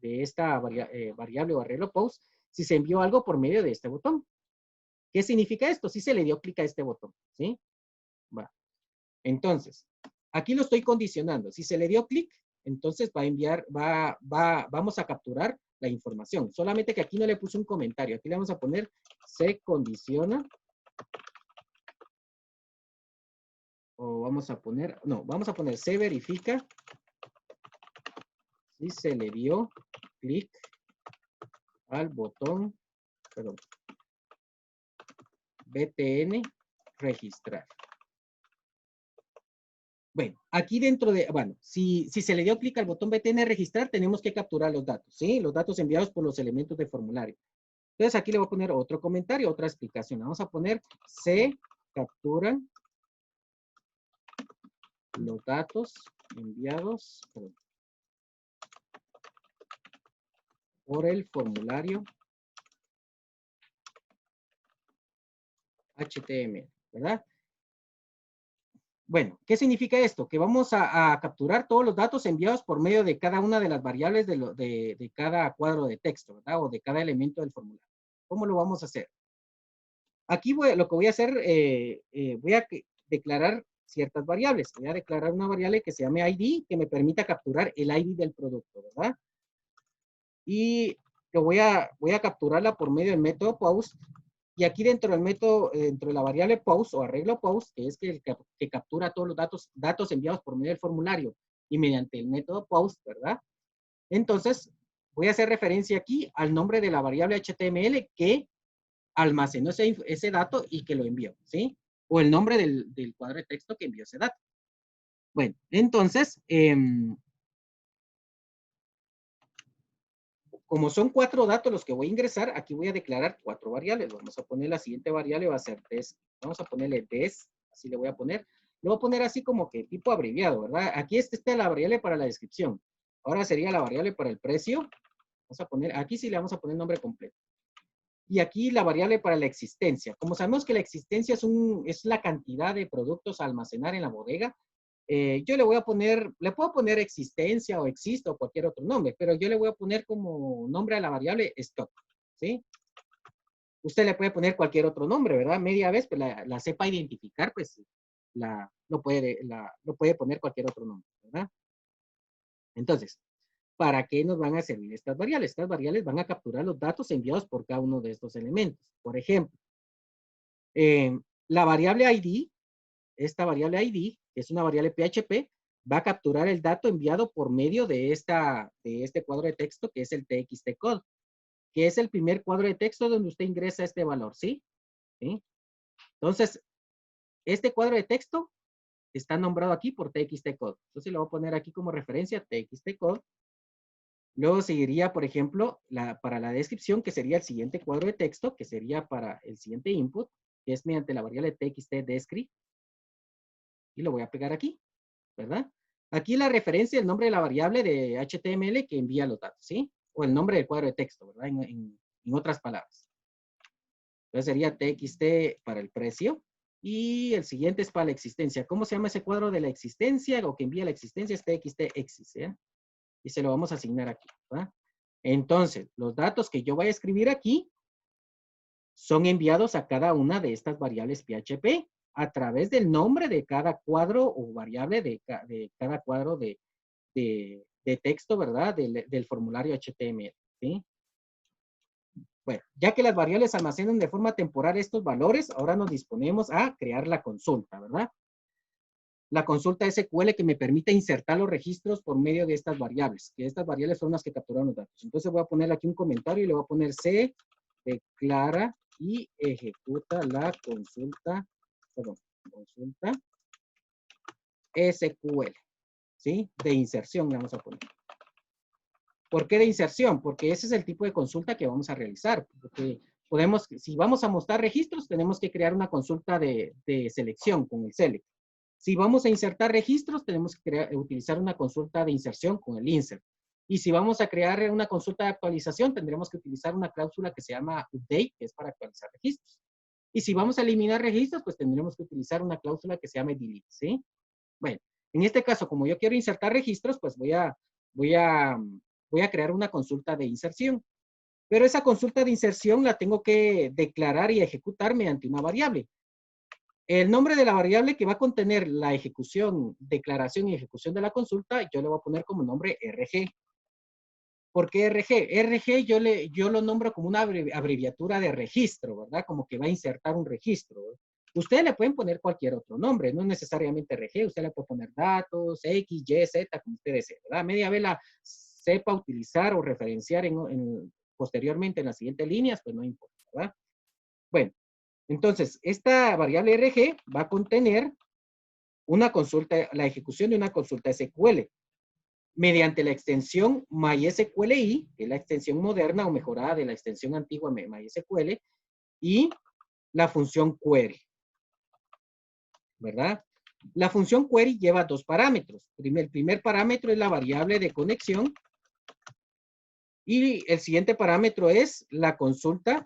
Speaker 1: esta variable o arreglo post, si se envió algo por medio de este botón. ¿Qué significa esto? Si se le dio clic a este botón, ¿sí? Va. Entonces, aquí lo estoy condicionando. Si se le dio clic, entonces va a enviar, vamos a capturar la información. Solamente que aquí no le puse un comentario. Aquí le vamos a poner se condiciona. O vamos a poner, no, vamos a poner se verifica si se le dio clic al botón, perdón, btn registrar. Bueno, aquí dentro de, bueno, si se le dio clic al botón btn registrar, tenemos que capturar los datos, ¿sí? Los datos enviados por los elementos de formulario. Entonces aquí le voy a poner otro comentario, otra explicación. Vamos a poner se capturan los datos enviados por el formulario HTML, ¿verdad? Bueno, ¿qué significa esto? Que vamos a capturar todos los datos enviados por medio de cada una de las variables de cada cuadro de texto, ¿verdad? O de cada elemento del formulario. ¿Cómo lo vamos a hacer? Aquí lo que voy a hacer, voy a declarar ciertas variables. Voy a declarar una variable que se llame ID, que me permita capturar el ID del producto, ¿verdad? Y voy a capturarla por medio del método post. Y aquí dentro del método, dentro de la variable post o arreglo post, que es que captura todos los datos enviados por medio del formulario y mediante el método post, ¿verdad? Entonces, voy a hacer referencia aquí al nombre de la variable HTML que almacenó ese dato y que lo envió, ¿sí? O el nombre del cuadro de texto que envió ese dato. Bueno, entonces, como son 4 datos los que voy a ingresar, aquí voy a declarar 4 variables. Vamos a poner la siguiente variable, va a ser des. Vamos a ponerle des, así le voy a poner. Le voy a poner así como que tipo abreviado, ¿verdad? Aquí está la variable para la descripción. Ahora sería la variable para el precio. Vamos a poner, aquí sí le vamos a poner nombre completo. Y aquí la variable para la existencia. Como sabemos que la existencia es la cantidad de productos a almacenar en la bodega, yo le puedo poner existencia o existe o cualquier otro nombre, pero yo le voy a poner como nombre a la variable stock, ¿sí? Usted le puede poner cualquier otro nombre, ¿verdad? Media vez, pues la sepa identificar, pues lo puede poner cualquier otro nombre, ¿verdad? Entonces, ¿para qué nos van a servir estas variables? Estas variables van a capturar los datos enviados por cada uno de estos elementos. Por ejemplo, la variable ID, esta variable ID, que es una variable PHP, va a capturar el dato enviado por medio de este cuadro de texto, que es el TXT code, que es el primer cuadro de texto donde usted ingresa este valor, ¿sí? ¿Sí? Entonces, este cuadro de texto está nombrado aquí por TXT code. Entonces, lo voy a poner aquí como referencia TXT code. Luego seguiría, por ejemplo, para la descripción, que sería el siguiente cuadro de texto, que sería para el siguiente input, que es mediante la variable txt descript, y lo voy a pegar aquí, ¿verdad? Aquí la referencia, el nombre de la variable de HTML que envía los datos, ¿sí? O el nombre del cuadro de texto, ¿verdad? En otras palabras. Entonces sería txt para el precio, y el siguiente es para la existencia. ¿Cómo se llama ese cuadro de la existencia o que envía la existencia? Es txt-exist, ¿eh? Y se lo vamos a asignar aquí, ¿verdad? Entonces, los datos que yo voy a escribir aquí son enviados a cada una de estas variables PHP a través del nombre de cada cuadro o variable de cada cuadro de texto, ¿verdad? Del formulario HTML, ¿sí? Bueno, ya que las variables almacenan de forma temporal estos valores, ahora nos disponemos a crear la consulta, ¿verdad? La consulta SQL que me permite insertar los registros por medio de estas variables, que estas variables son las que capturan los datos. Entonces voy a poner aquí un comentario y le voy a poner C, declara y ejecuta la consulta, perdón, consulta SQL, ¿sí? De inserción le vamos a poner. ¿Por qué de inserción? Porque ese es el tipo de consulta que vamos a realizar. Porque podemos, si vamos a mostrar registros, tenemos que crear una consulta de selección con el select. Si vamos a insertar registros, tenemos que utilizar una consulta de inserción con el insert. Y si vamos a crear una consulta de actualización, tendremos que utilizar una cláusula que se llama update, que es para actualizar registros. Y si vamos a eliminar registros, pues tendremos que utilizar una cláusula que se llama delete, ¿sí? Bueno, en este caso, como yo quiero insertar registros, pues voy a, voy a crear una consulta de inserción. Pero esa consulta de inserción la tengo que declarar y ejecutar mediante una variable. El nombre de la variable que va a contener la ejecución, declaración y ejecución de la consulta, yo le voy a poner como nombre RG. ¿Por qué RG? RG yo lo nombro como una abreviatura de registro, ¿verdad? Como que va a insertar un registro. Ustedes le pueden poner cualquier otro nombre, no necesariamente RG, usted le puede poner datos, X, Y, Z, como usted desee, ¿verdad? Media vez la sepa utilizar o referenciar posteriormente en las siguientes líneas, pues no importa, ¿verdad? Bueno, entonces, esta variable RG va a contener una consulta, la ejecución de una consulta SQL mediante la extensión MySQLi, que es la extensión moderna o mejorada de la extensión antigua MySQL, y la función query, ¿verdad? La función query lleva dos parámetros. El primer parámetro es la variable de conexión y el siguiente parámetro es la consulta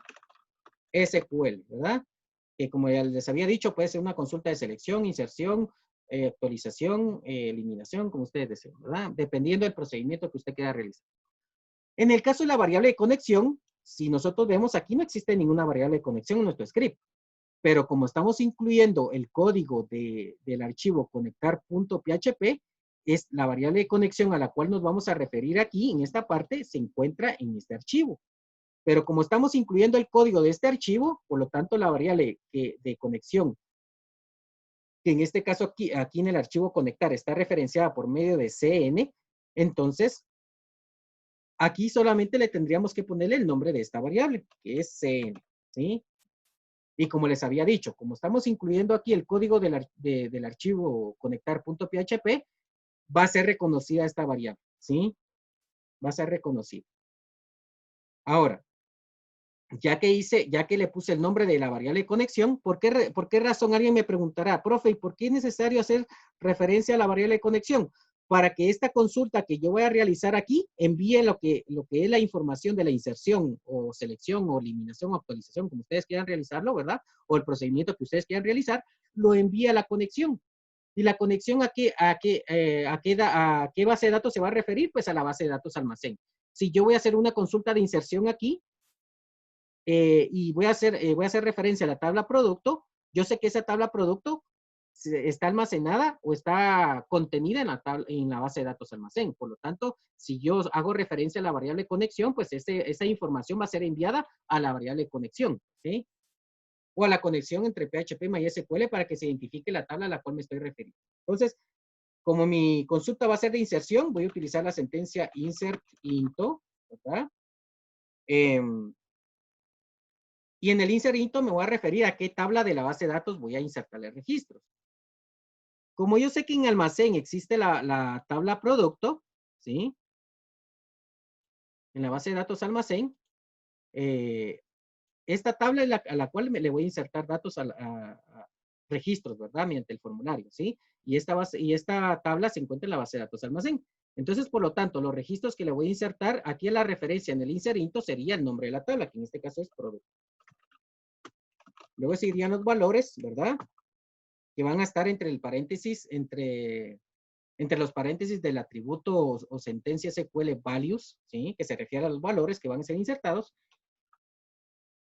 Speaker 1: SQL, ¿verdad? Que como ya les había dicho, puede ser una consulta de selección, inserción, actualización, eliminación, como ustedes deseen, ¿verdad? Dependiendo del procedimiento que usted quiera realizar. En el caso de la variable de conexión, si nosotros vemos aquí no existe ninguna variable de conexión en nuestro script, pero como estamos incluyendo el código del archivo conectar.php, es la variable de conexión a la cual nos vamos a referir aquí en esta parte, se encuentra en este archivo. Pero como estamos incluyendo el código de este archivo, por lo tanto la variable de conexión, que en este caso aquí en el archivo conectar está referenciada por medio de CN, entonces aquí solamente le tendríamos que ponerle el nombre de esta variable, que es CN, ¿sí? Y como les había dicho, como estamos incluyendo aquí el código del archivo conectar.php, va a ser reconocida esta variable, ¿sí? Va a ser reconocida. Ahora, ya que le puse el nombre de la variable de conexión, ¿por qué razón alguien me preguntará, profe, ¿y por qué es necesario hacer referencia a la variable de conexión? Para que esta consulta que yo voy a realizar aquí envíe lo que es la información de la inserción o selección o eliminación o actualización, como ustedes quieran realizarlo, ¿verdad? O el procedimiento que ustedes quieran realizar, lo envíe a la conexión. ¿Y la conexión a qué base de datos se va a referir? Pues a la base de datos almacén. Si yo voy a hacer una consulta de inserción aquí, y voy a hacer referencia a la tabla producto, yo sé que esa tabla producto está almacenada o está contenida en la base de datos almacén. Por lo tanto, si yo hago referencia a la variable conexión, pues esa información va a ser enviada a la variable conexión, ¿sí? O a la conexión entre PHP y MySQL para que se identifique la tabla a la cual me estoy refiriendo. Entonces, como mi consulta va a ser de inserción, voy a utilizar la sentencia insert into, ¿verdad? Y en el insert into me voy a referir a qué tabla de la base de datos voy a insertarle registros. Como yo sé que en almacén existe la tabla producto, ¿sí? en la base de datos almacén, esta tabla es a la cual le voy a insertar datos a registros, ¿verdad? Mediante el formulario, ¿sí? Y esta tabla se encuentra en la base de datos almacén. Entonces, por lo tanto, los registros que le voy a insertar, aquí en la referencia en el inserinto sería el nombre de la tabla, que en este caso es producto. Luego seguirían los valores, ¿verdad? Que van a estar entre el paréntesis, entre los paréntesis del atributo o sentencia SQL values, ¿sí? Que se refiere a los valores que van a ser insertados.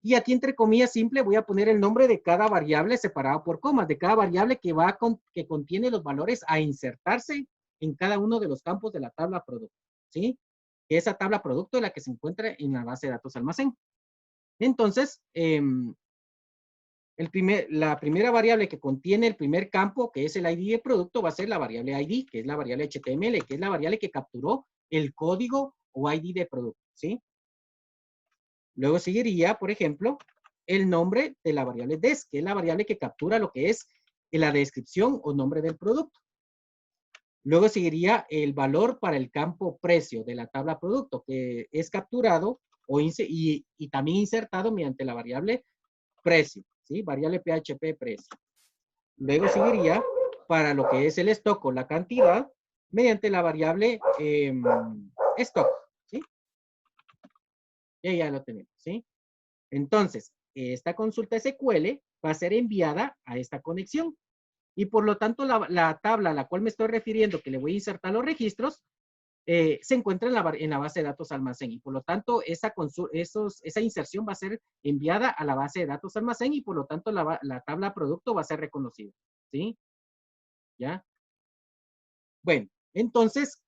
Speaker 1: Y aquí entre comillas simple voy a poner el nombre de cada variable separado por comas, de cada variable que contiene los valores a insertarse en cada uno de los campos de la tabla producto, ¿sí? Esa tabla producto es la que se encuentra en la base de datos almacén. Entonces, la primera variable que contiene el primer campo, que es el ID de producto, va a ser la variable ID, que es la variable HTML, que es la variable que capturó el código o ID de producto, ¿sí? Luego seguiría, por ejemplo, el nombre de la variable des, que es la variable que captura lo que es la descripción o nombre del producto. Luego seguiría el valor para el campo precio de la tabla producto, que es capturado y también insertado mediante la variable precio, ¿sí? Variable PHP precio. Luego seguiría para lo que es el stock o la cantidad mediante la variable stock, ¿sí? Y ya lo tenemos, ¿sí? Entonces, esta consulta SQL va a ser enviada a esta conexión y por lo tanto la tabla a la cual me estoy refiriendo que le voy a insertar los registros se encuentra en la base de datos almacén y por lo tanto esa inserción va a ser enviada a la base de datos almacén y por lo tanto la tabla producto va a ser reconocida, ¿sí? ¿Ya? Bueno, entonces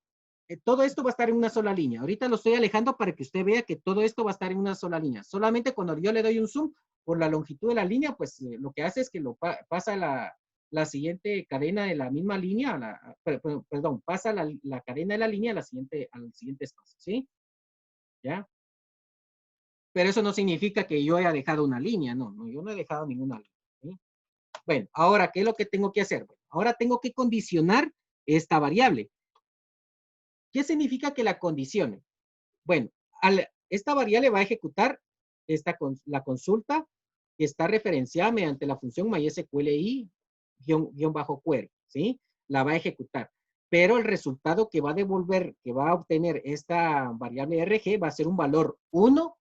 Speaker 1: todo esto va a estar en una sola línea. Ahorita lo estoy alejando para que usted vea que todo esto va a estar en una sola línea. Solamente cuando yo le doy un zoom por la longitud de la línea, pues lo que hace es que pasa la siguiente cadena de la misma línea, perdón, pasa la cadena de la línea al siguiente espacio, ¿sí? ¿Ya? Pero eso no significa que yo haya dejado una línea, no, yo no he dejado ninguna línea, ¿sí? Bueno, ahora, ¿qué es lo que tengo que hacer? Bueno, ahora tengo que condicionar esta variable. ¿Qué significa que la condicione? Bueno, esta variable va a ejecutar la consulta que está referenciada mediante la función MySQLi-query, ¿sí? La va a ejecutar. Pero el resultado que va a devolver, que va a obtener esta variable RG va a ser un valor 1,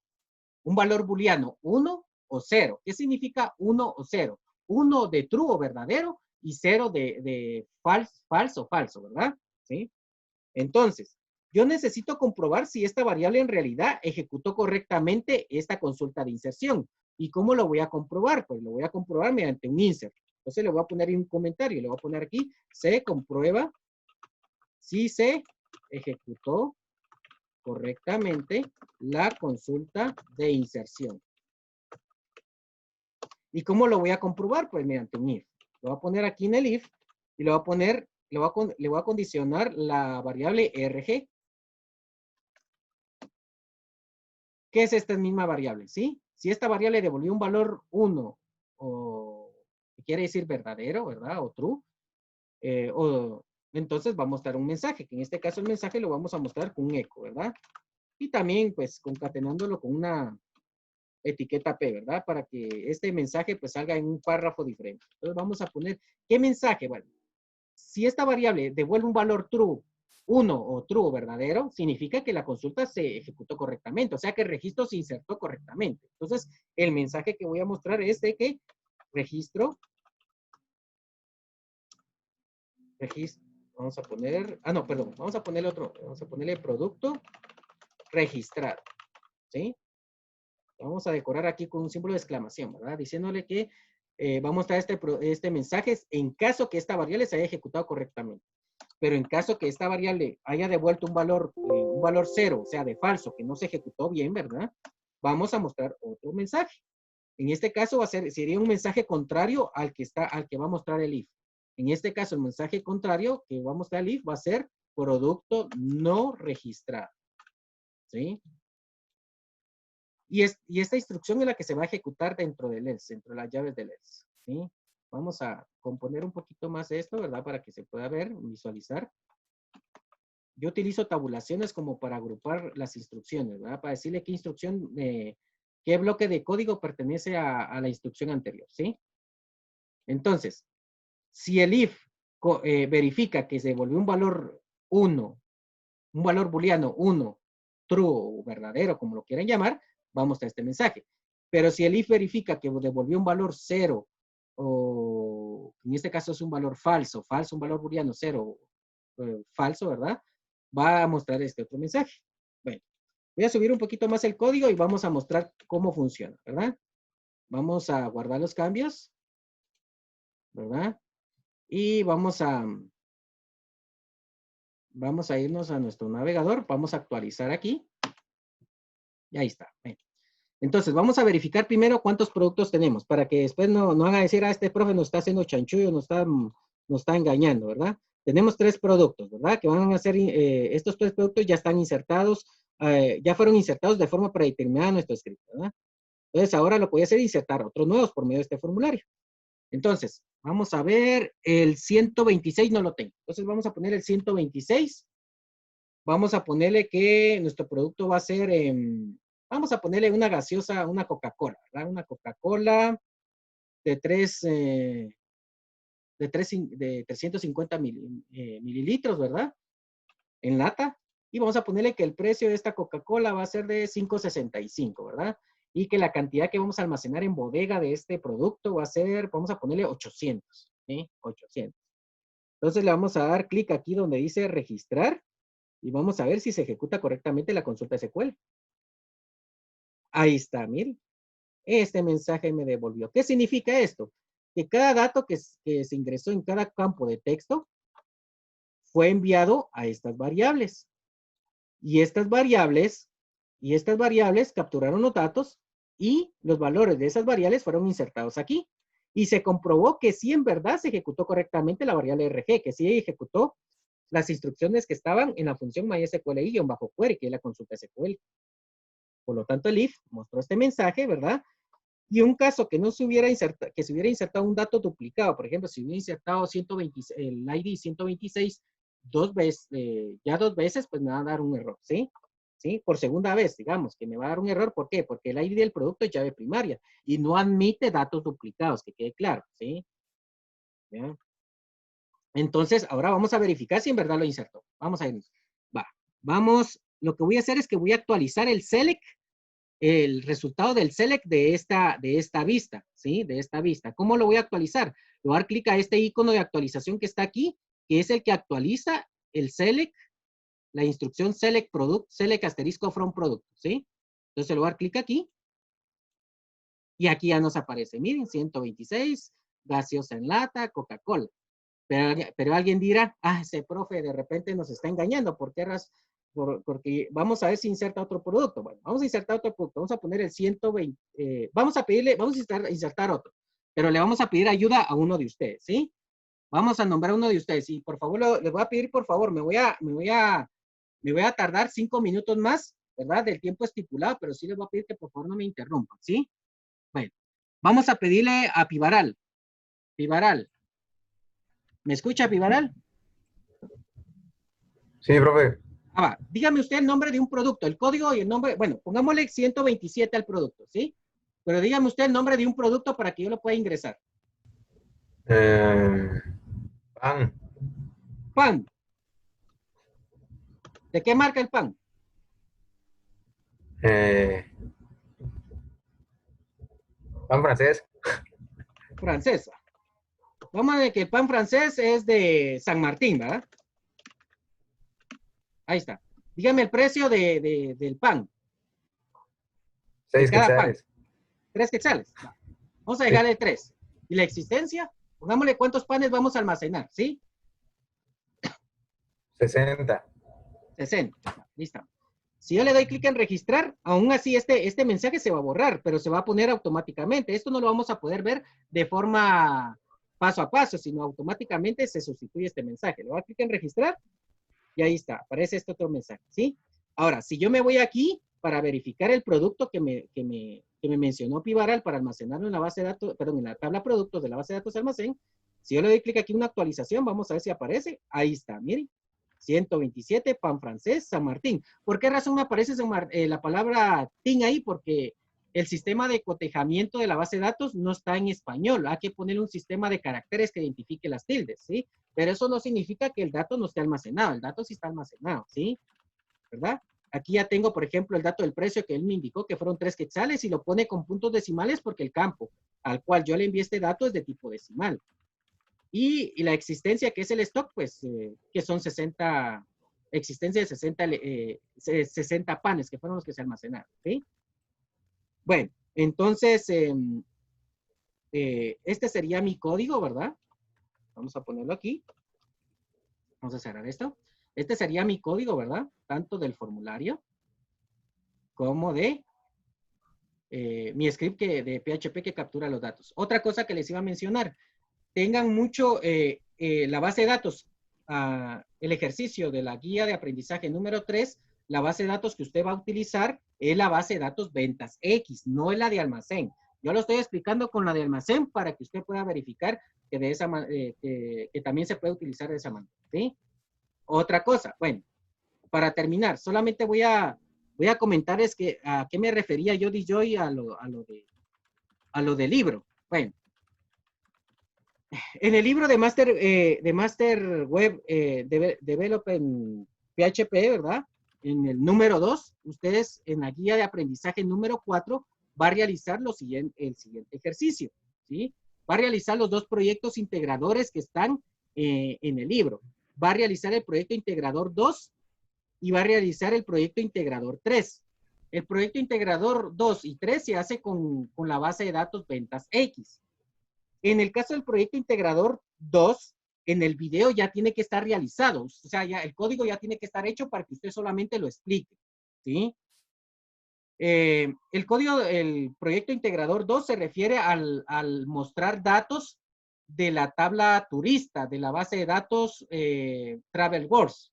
Speaker 1: un valor booleano 1 o 0. ¿Qué significa 1 o 0? 1 de true o verdadero y 0 de falso, ¿verdad? ¿Sí? Entonces, yo necesito comprobar si esta variable en realidad ejecutó correctamente esta consulta de inserción. ¿Y cómo lo voy a comprobar? Pues lo voy a comprobar mediante un insert. Entonces le voy a poner un comentario, le voy a poner aquí, se comprueba si se ejecutó correctamente la consulta de inserción. ¿Y cómo lo voy a comprobar? Pues mediante un if. Lo voy a poner aquí en el if y le voy a condicionar la variable RG. ¿Qué es esta misma variable? ¿Sí? Si esta variable devolvió un valor 1 o quiere decir verdadero, ¿verdad? O true, entonces va a mostrar un mensaje, que en este caso el mensaje lo vamos a mostrar con un eco, ¿verdad? Y también pues concatenándolo con una etiqueta P, ¿verdad? Para que este mensaje pues salga en un párrafo diferente. Entonces vamos a poner, ¿qué mensaje? Bueno, si esta variable devuelve un valor true, 1 o true o verdadero, significa que la consulta se ejecutó correctamente, o sea que el registro se insertó correctamente. Entonces, el mensaje que voy a mostrar es de que registro, vamos a poner, no, perdón, vamos a ponerle otro, vamos a ponerle producto registrado, ¿sí? Vamos a decorar aquí con un símbolo de exclamación, ¿verdad? Diciéndole que va a mostrar este mensaje en caso que esta variable se haya ejecutado correctamente. Pero en caso que esta variable haya devuelto un valor 0, o sea, de falso, que no se ejecutó bien, ¿verdad? Vamos a mostrar otro mensaje. En este caso sería un mensaje contrario al que va a mostrar el if. En este caso, el mensaje contrario que va a mostrar el if va a ser producto no registrado. ¿Sí? Y esta instrucción es la que se va a ejecutar dentro del else, dentro de las llaves del else. ¿Sí? Vamos a componer un poquito más esto, ¿verdad? Para que se pueda ver, visualizar. Yo utilizo tabulaciones como para agrupar las instrucciones, ¿verdad? Para decirle qué instrucción, qué bloque de código pertenece a la instrucción anterior, ¿sí? Entonces, si el if verifica que se devolvió un valor 1, un valor booleano 1, true o verdadero, como lo quieran llamar, va a mostrar este mensaje. Pero si el if verifica que devolvió un valor 0, o en este caso es un valor falso, un valor booleano 0, falso, ¿verdad? Va a mostrar este otro mensaje. Bueno, voy a subir un poquito más el código y vamos a mostrar cómo funciona, ¿verdad? Vamos a guardar los cambios, ¿verdad? Y vamos a irnos a nuestro navegador, vamos a actualizar aquí. Y ahí está. Bien. Entonces, vamos a verificar primero cuántos productos tenemos, para que después no van a decir, este profe nos está haciendo chanchullo, nos está engañando, ¿verdad? Tenemos 3 productos, ¿verdad? Que van a ser, estos 3 productos ya están insertados, ya fueron insertados de forma predeterminada en nuestro script, ¿verdad? Entonces, ahora lo que voy a hacer es insertar otros nuevos por medio de este formulario. Entonces, vamos a ver, el 126 no lo tengo. Entonces, vamos a poner el 126. Vamos a ponerle que nuestro producto va a ser, vamos a ponerle una gaseosa, una Coca-Cola, ¿verdad? Una Coca-Cola de 350 mililitros, ¿verdad? En lata. Y vamos a ponerle que el precio de esta Coca-Cola va a ser de 5.65, ¿verdad? Y que la cantidad que vamos a almacenar en bodega de este producto va a ser, vamos a ponerle 800, ¿sí? 800. Entonces le vamos a dar clic aquí donde dice registrar y vamos a ver si se ejecuta correctamente la consulta SQL. Ahí está, miren. Este mensaje me devolvió. ¿Qué significa esto? Que cada dato que se ingresó en cada campo de texto fue enviado a estas variables. Y estas variables capturaron los datos y los valores de esas variables fueron insertados aquí. Y se comprobó que sí en verdad se ejecutó correctamente la variable RG, que sí ejecutó las instrucciones que estaban en la función MySQL-query, que es la consulta SQL. Por lo tanto, el if mostró este mensaje, ¿verdad? Y un caso que no se hubiera insertado, que se hubiera insertado un dato duplicado, por ejemplo, si hubiera insertado 126, el ID 126 ya dos veces, pues me va a dar un error, ¿sí? ¿Sí? Por segunda vez, digamos, que me va a dar un error. ¿Por qué? Porque el ID del producto es llave primaria y no admite datos duplicados, que quede claro, ¿sí? ¿Ya? Entonces, ahora vamos a verificar si en verdad lo insertó. Vamos a ir. Va. Vamos, lo que voy a hacer es que voy a actualizar el select, el resultado del select de esta vista, ¿sí? De esta vista. ¿Cómo lo voy a actualizar? Le voy a dar clic a este icono de actualización que está aquí, que es el que actualiza el select, la instrucción select product, select asterisco from product, ¿sí? Entonces le voy a dar clic aquí y aquí ya nos aparece, miren, 126, gaseosa en lata, Coca-Cola. Pero alguien dirá, ese profe de repente nos está engañando. ¿Por qué razón? Porque vamos a ver si inserta otro producto. Bueno, vamos a insertar otro producto. Vamos a poner el 120. Vamos a insertar otro. Pero le vamos a pedir ayuda a uno de ustedes, ¿sí? Vamos a nombrar a uno de ustedes. Y por favor, les voy a pedir, por favor, me voy a tardar 5 minutos más, ¿verdad? Del tiempo estipulado, pero sí les voy a pedir que por favor no me interrumpan, ¿sí? Bueno, vamos a pedirle a Pivaral. Pivaral. ¿Me escucha, Pivaral?
Speaker 3: Sí, profe.
Speaker 1: Va. Dígame usted el nombre de un producto, el código y el nombre. Bueno, pongámosle 127 al producto, ¿sí? Pero dígame usted el nombre de un producto para que yo lo pueda ingresar.
Speaker 3: Pan.
Speaker 1: Pan. ¿De qué marca el pan?
Speaker 3: Pan francés.
Speaker 1: Francesa. Vamos a ver que el pan francés es de San Martín, ¿verdad? Ahí está. Dígame el precio del pan.
Speaker 3: 6
Speaker 1: de cada
Speaker 3: quetzales.
Speaker 1: pan. 3 quetzales. Va. Vamos a
Speaker 3: Sí.
Speaker 1: dejarle 3. ¿Y la existencia? Pongámosle cuántos panes vamos a almacenar, ¿sí?
Speaker 3: 60.
Speaker 1: 60. Listo. Si yo le doy clic en registrar, aún así este mensaje se va a borrar, pero se va a poner automáticamente. Esto no lo vamos a poder ver de forma paso a paso, sino automáticamente se sustituye este mensaje. Le voy a dar clic en registrar y ahí está, aparece este otro mensaje, ¿sí? Ahora, si yo me voy aquí para verificar el producto que me mencionó Pivaral para almacenarlo en la base de datos, perdón, en la tabla productos de la base de datos almacén, si yo le doy clic aquí en una actualización, vamos a ver si aparece. Ahí está, miren. 127, Pan Francés, San Martín. ¿Por qué razón me aparece la palabra TIN ahí? Porque el sistema de cotejamiento de la base de datos no está en español. Hay que poner un sistema de caracteres que identifique las tildes, ¿sí? Pero eso no significa que el dato no esté almacenado. El dato sí está almacenado, ¿sí? ¿Verdad? Aquí ya tengo, por ejemplo, el dato del precio que él me indicó, que fueron 3 quetzales, y lo pone con puntos decimales porque el campo al cual yo le envié este dato es de tipo decimal. Y la existencia, que es el stock, pues, que son 60, existencia de 60 panes, que fueron los que se almacenaron, ¿sí? Bueno, entonces, este sería mi código, ¿verdad? Vamos a ponerlo aquí. Vamos a cerrar esto. Este sería mi código, ¿verdad? Tanto del formulario como de mi script de PHP que captura los datos. Otra cosa que les iba a mencionar, tengan mucho la base de datos, el ejercicio de la guía de aprendizaje número 3, la base de datos que usted va a utilizar es la base de datos ventas X, no es la de almacén. Yo lo estoy explicando con la de almacén para que usted pueda verificar que, que también se puede utilizar de esa manera, ¿sí? Otra cosa, bueno, para terminar, solamente voy a comentarles que a qué me refería yo, DJ, a lo del libro. Bueno, en el libro de Master Web Development PHP, ¿verdad? En el número 2, ustedes en la guía de aprendizaje número 4 va a realizar el siguiente ejercicio, ¿sí? Va a realizar los 2 proyectos integradores que están en el libro. Va a realizar el proyecto integrador 2 y va a realizar el proyecto integrador 3. El proyecto integrador 2 y 3 se hace con la base de datos ventas X. En el caso del proyecto integrador 2, en el video ya tiene que estar realizado. O sea, ya el código ya tiene que estar hecho para que usted solamente lo explique, ¿sí? El proyecto integrador 2 se refiere al mostrar datos de la tabla turista, de la base de datos Travel Wars.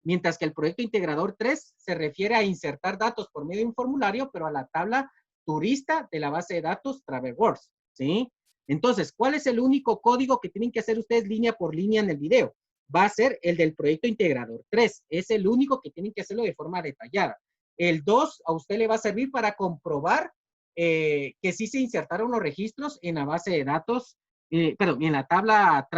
Speaker 1: Mientras que el proyecto integrador 3 se refiere a insertar datos por medio de un formulario, pero a la tabla turista de la base de datos Travel Wars, ¿sí? Entonces, ¿cuál es el único código que tienen que hacer ustedes línea por línea en el video? Va a ser el del proyecto integrador 3. Es el único que tienen que hacerlo de forma detallada. El 2 a usted le va a servir para comprobar que sí se insertaron los registros en la base de datos, perdón, en la tabla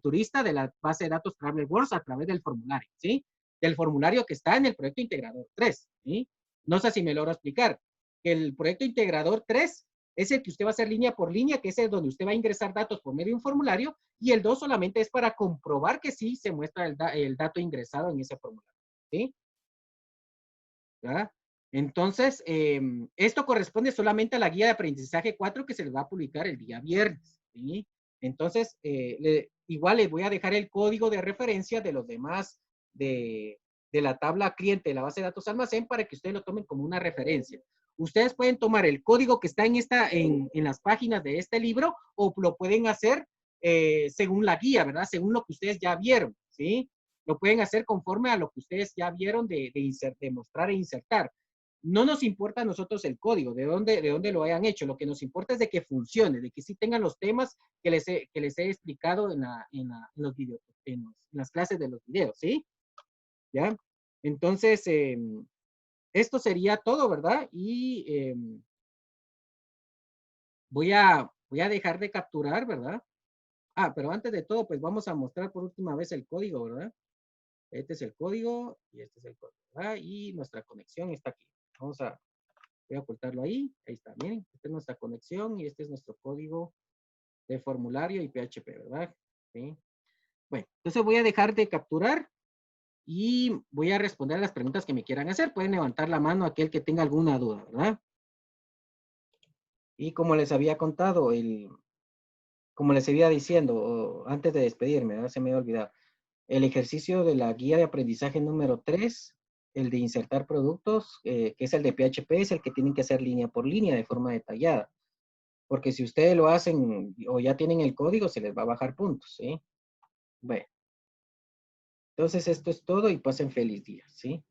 Speaker 1: turista de la base de datos Travel Wars a través del formulario, ¿sí? Del formulario que está en el proyecto integrador 3, ¿sí? No sé si me logro explicar. El proyecto integrador 3 es el que usted va a hacer línea por línea, que es el donde usted va a ingresar datos por medio de un formulario, y el 2 solamente es para comprobar que sí se muestra el dato ingresado en ese formulario, ¿sí? ¿Verdad? Entonces, esto corresponde solamente a la guía de aprendizaje 4 que se les va a publicar el día viernes, ¿sí? Entonces, igual les voy a dejar el código de referencia de los demás de la tabla cliente de la base de datos almacén para que ustedes lo tomen como una referencia. Ustedes pueden tomar el código que está en las páginas de este libro o lo pueden hacer según la guía, ¿verdad? Según lo que ustedes ya vieron, ¿sí? Lo pueden hacer conforme a lo que ustedes ya vieron de mostrar e insertar. No nos importa a nosotros el código, de dónde lo hayan hecho. Lo que nos importa es de que funcione, de que sí tengan los temas que les he explicado en los videos, en las clases de los videos, ¿sí? ¿Ya? Entonces, esto sería todo, ¿verdad? Y voy a dejar de capturar, ¿verdad? Ah, pero antes de todo, pues vamos a mostrar por última vez el código, ¿verdad? Este es el código y este es el código, ¿verdad? Y nuestra conexión está aquí. Voy a ocultarlo ahí. Ahí está, miren. Esta es nuestra conexión y este es nuestro código de formulario y PHP, ¿verdad? ¿Sí? Bueno, entonces voy a dejar de capturar y voy a responder a las preguntas que me quieran hacer. Pueden levantar la mano aquel que tenga alguna duda, ¿verdad? Y como les había contado, como les iba diciendo antes de despedirme, ¿verdad? Se me había olvidado. El ejercicio de la guía de aprendizaje número 3, el de insertar productos, que es el de PHP, es el que tienen que hacer línea por línea de forma detallada. Porque si ustedes lo hacen o ya tienen el código, se les va a bajar puntos, ¿sí? Bueno. Entonces esto es todo y pasen feliz día, ¿sí?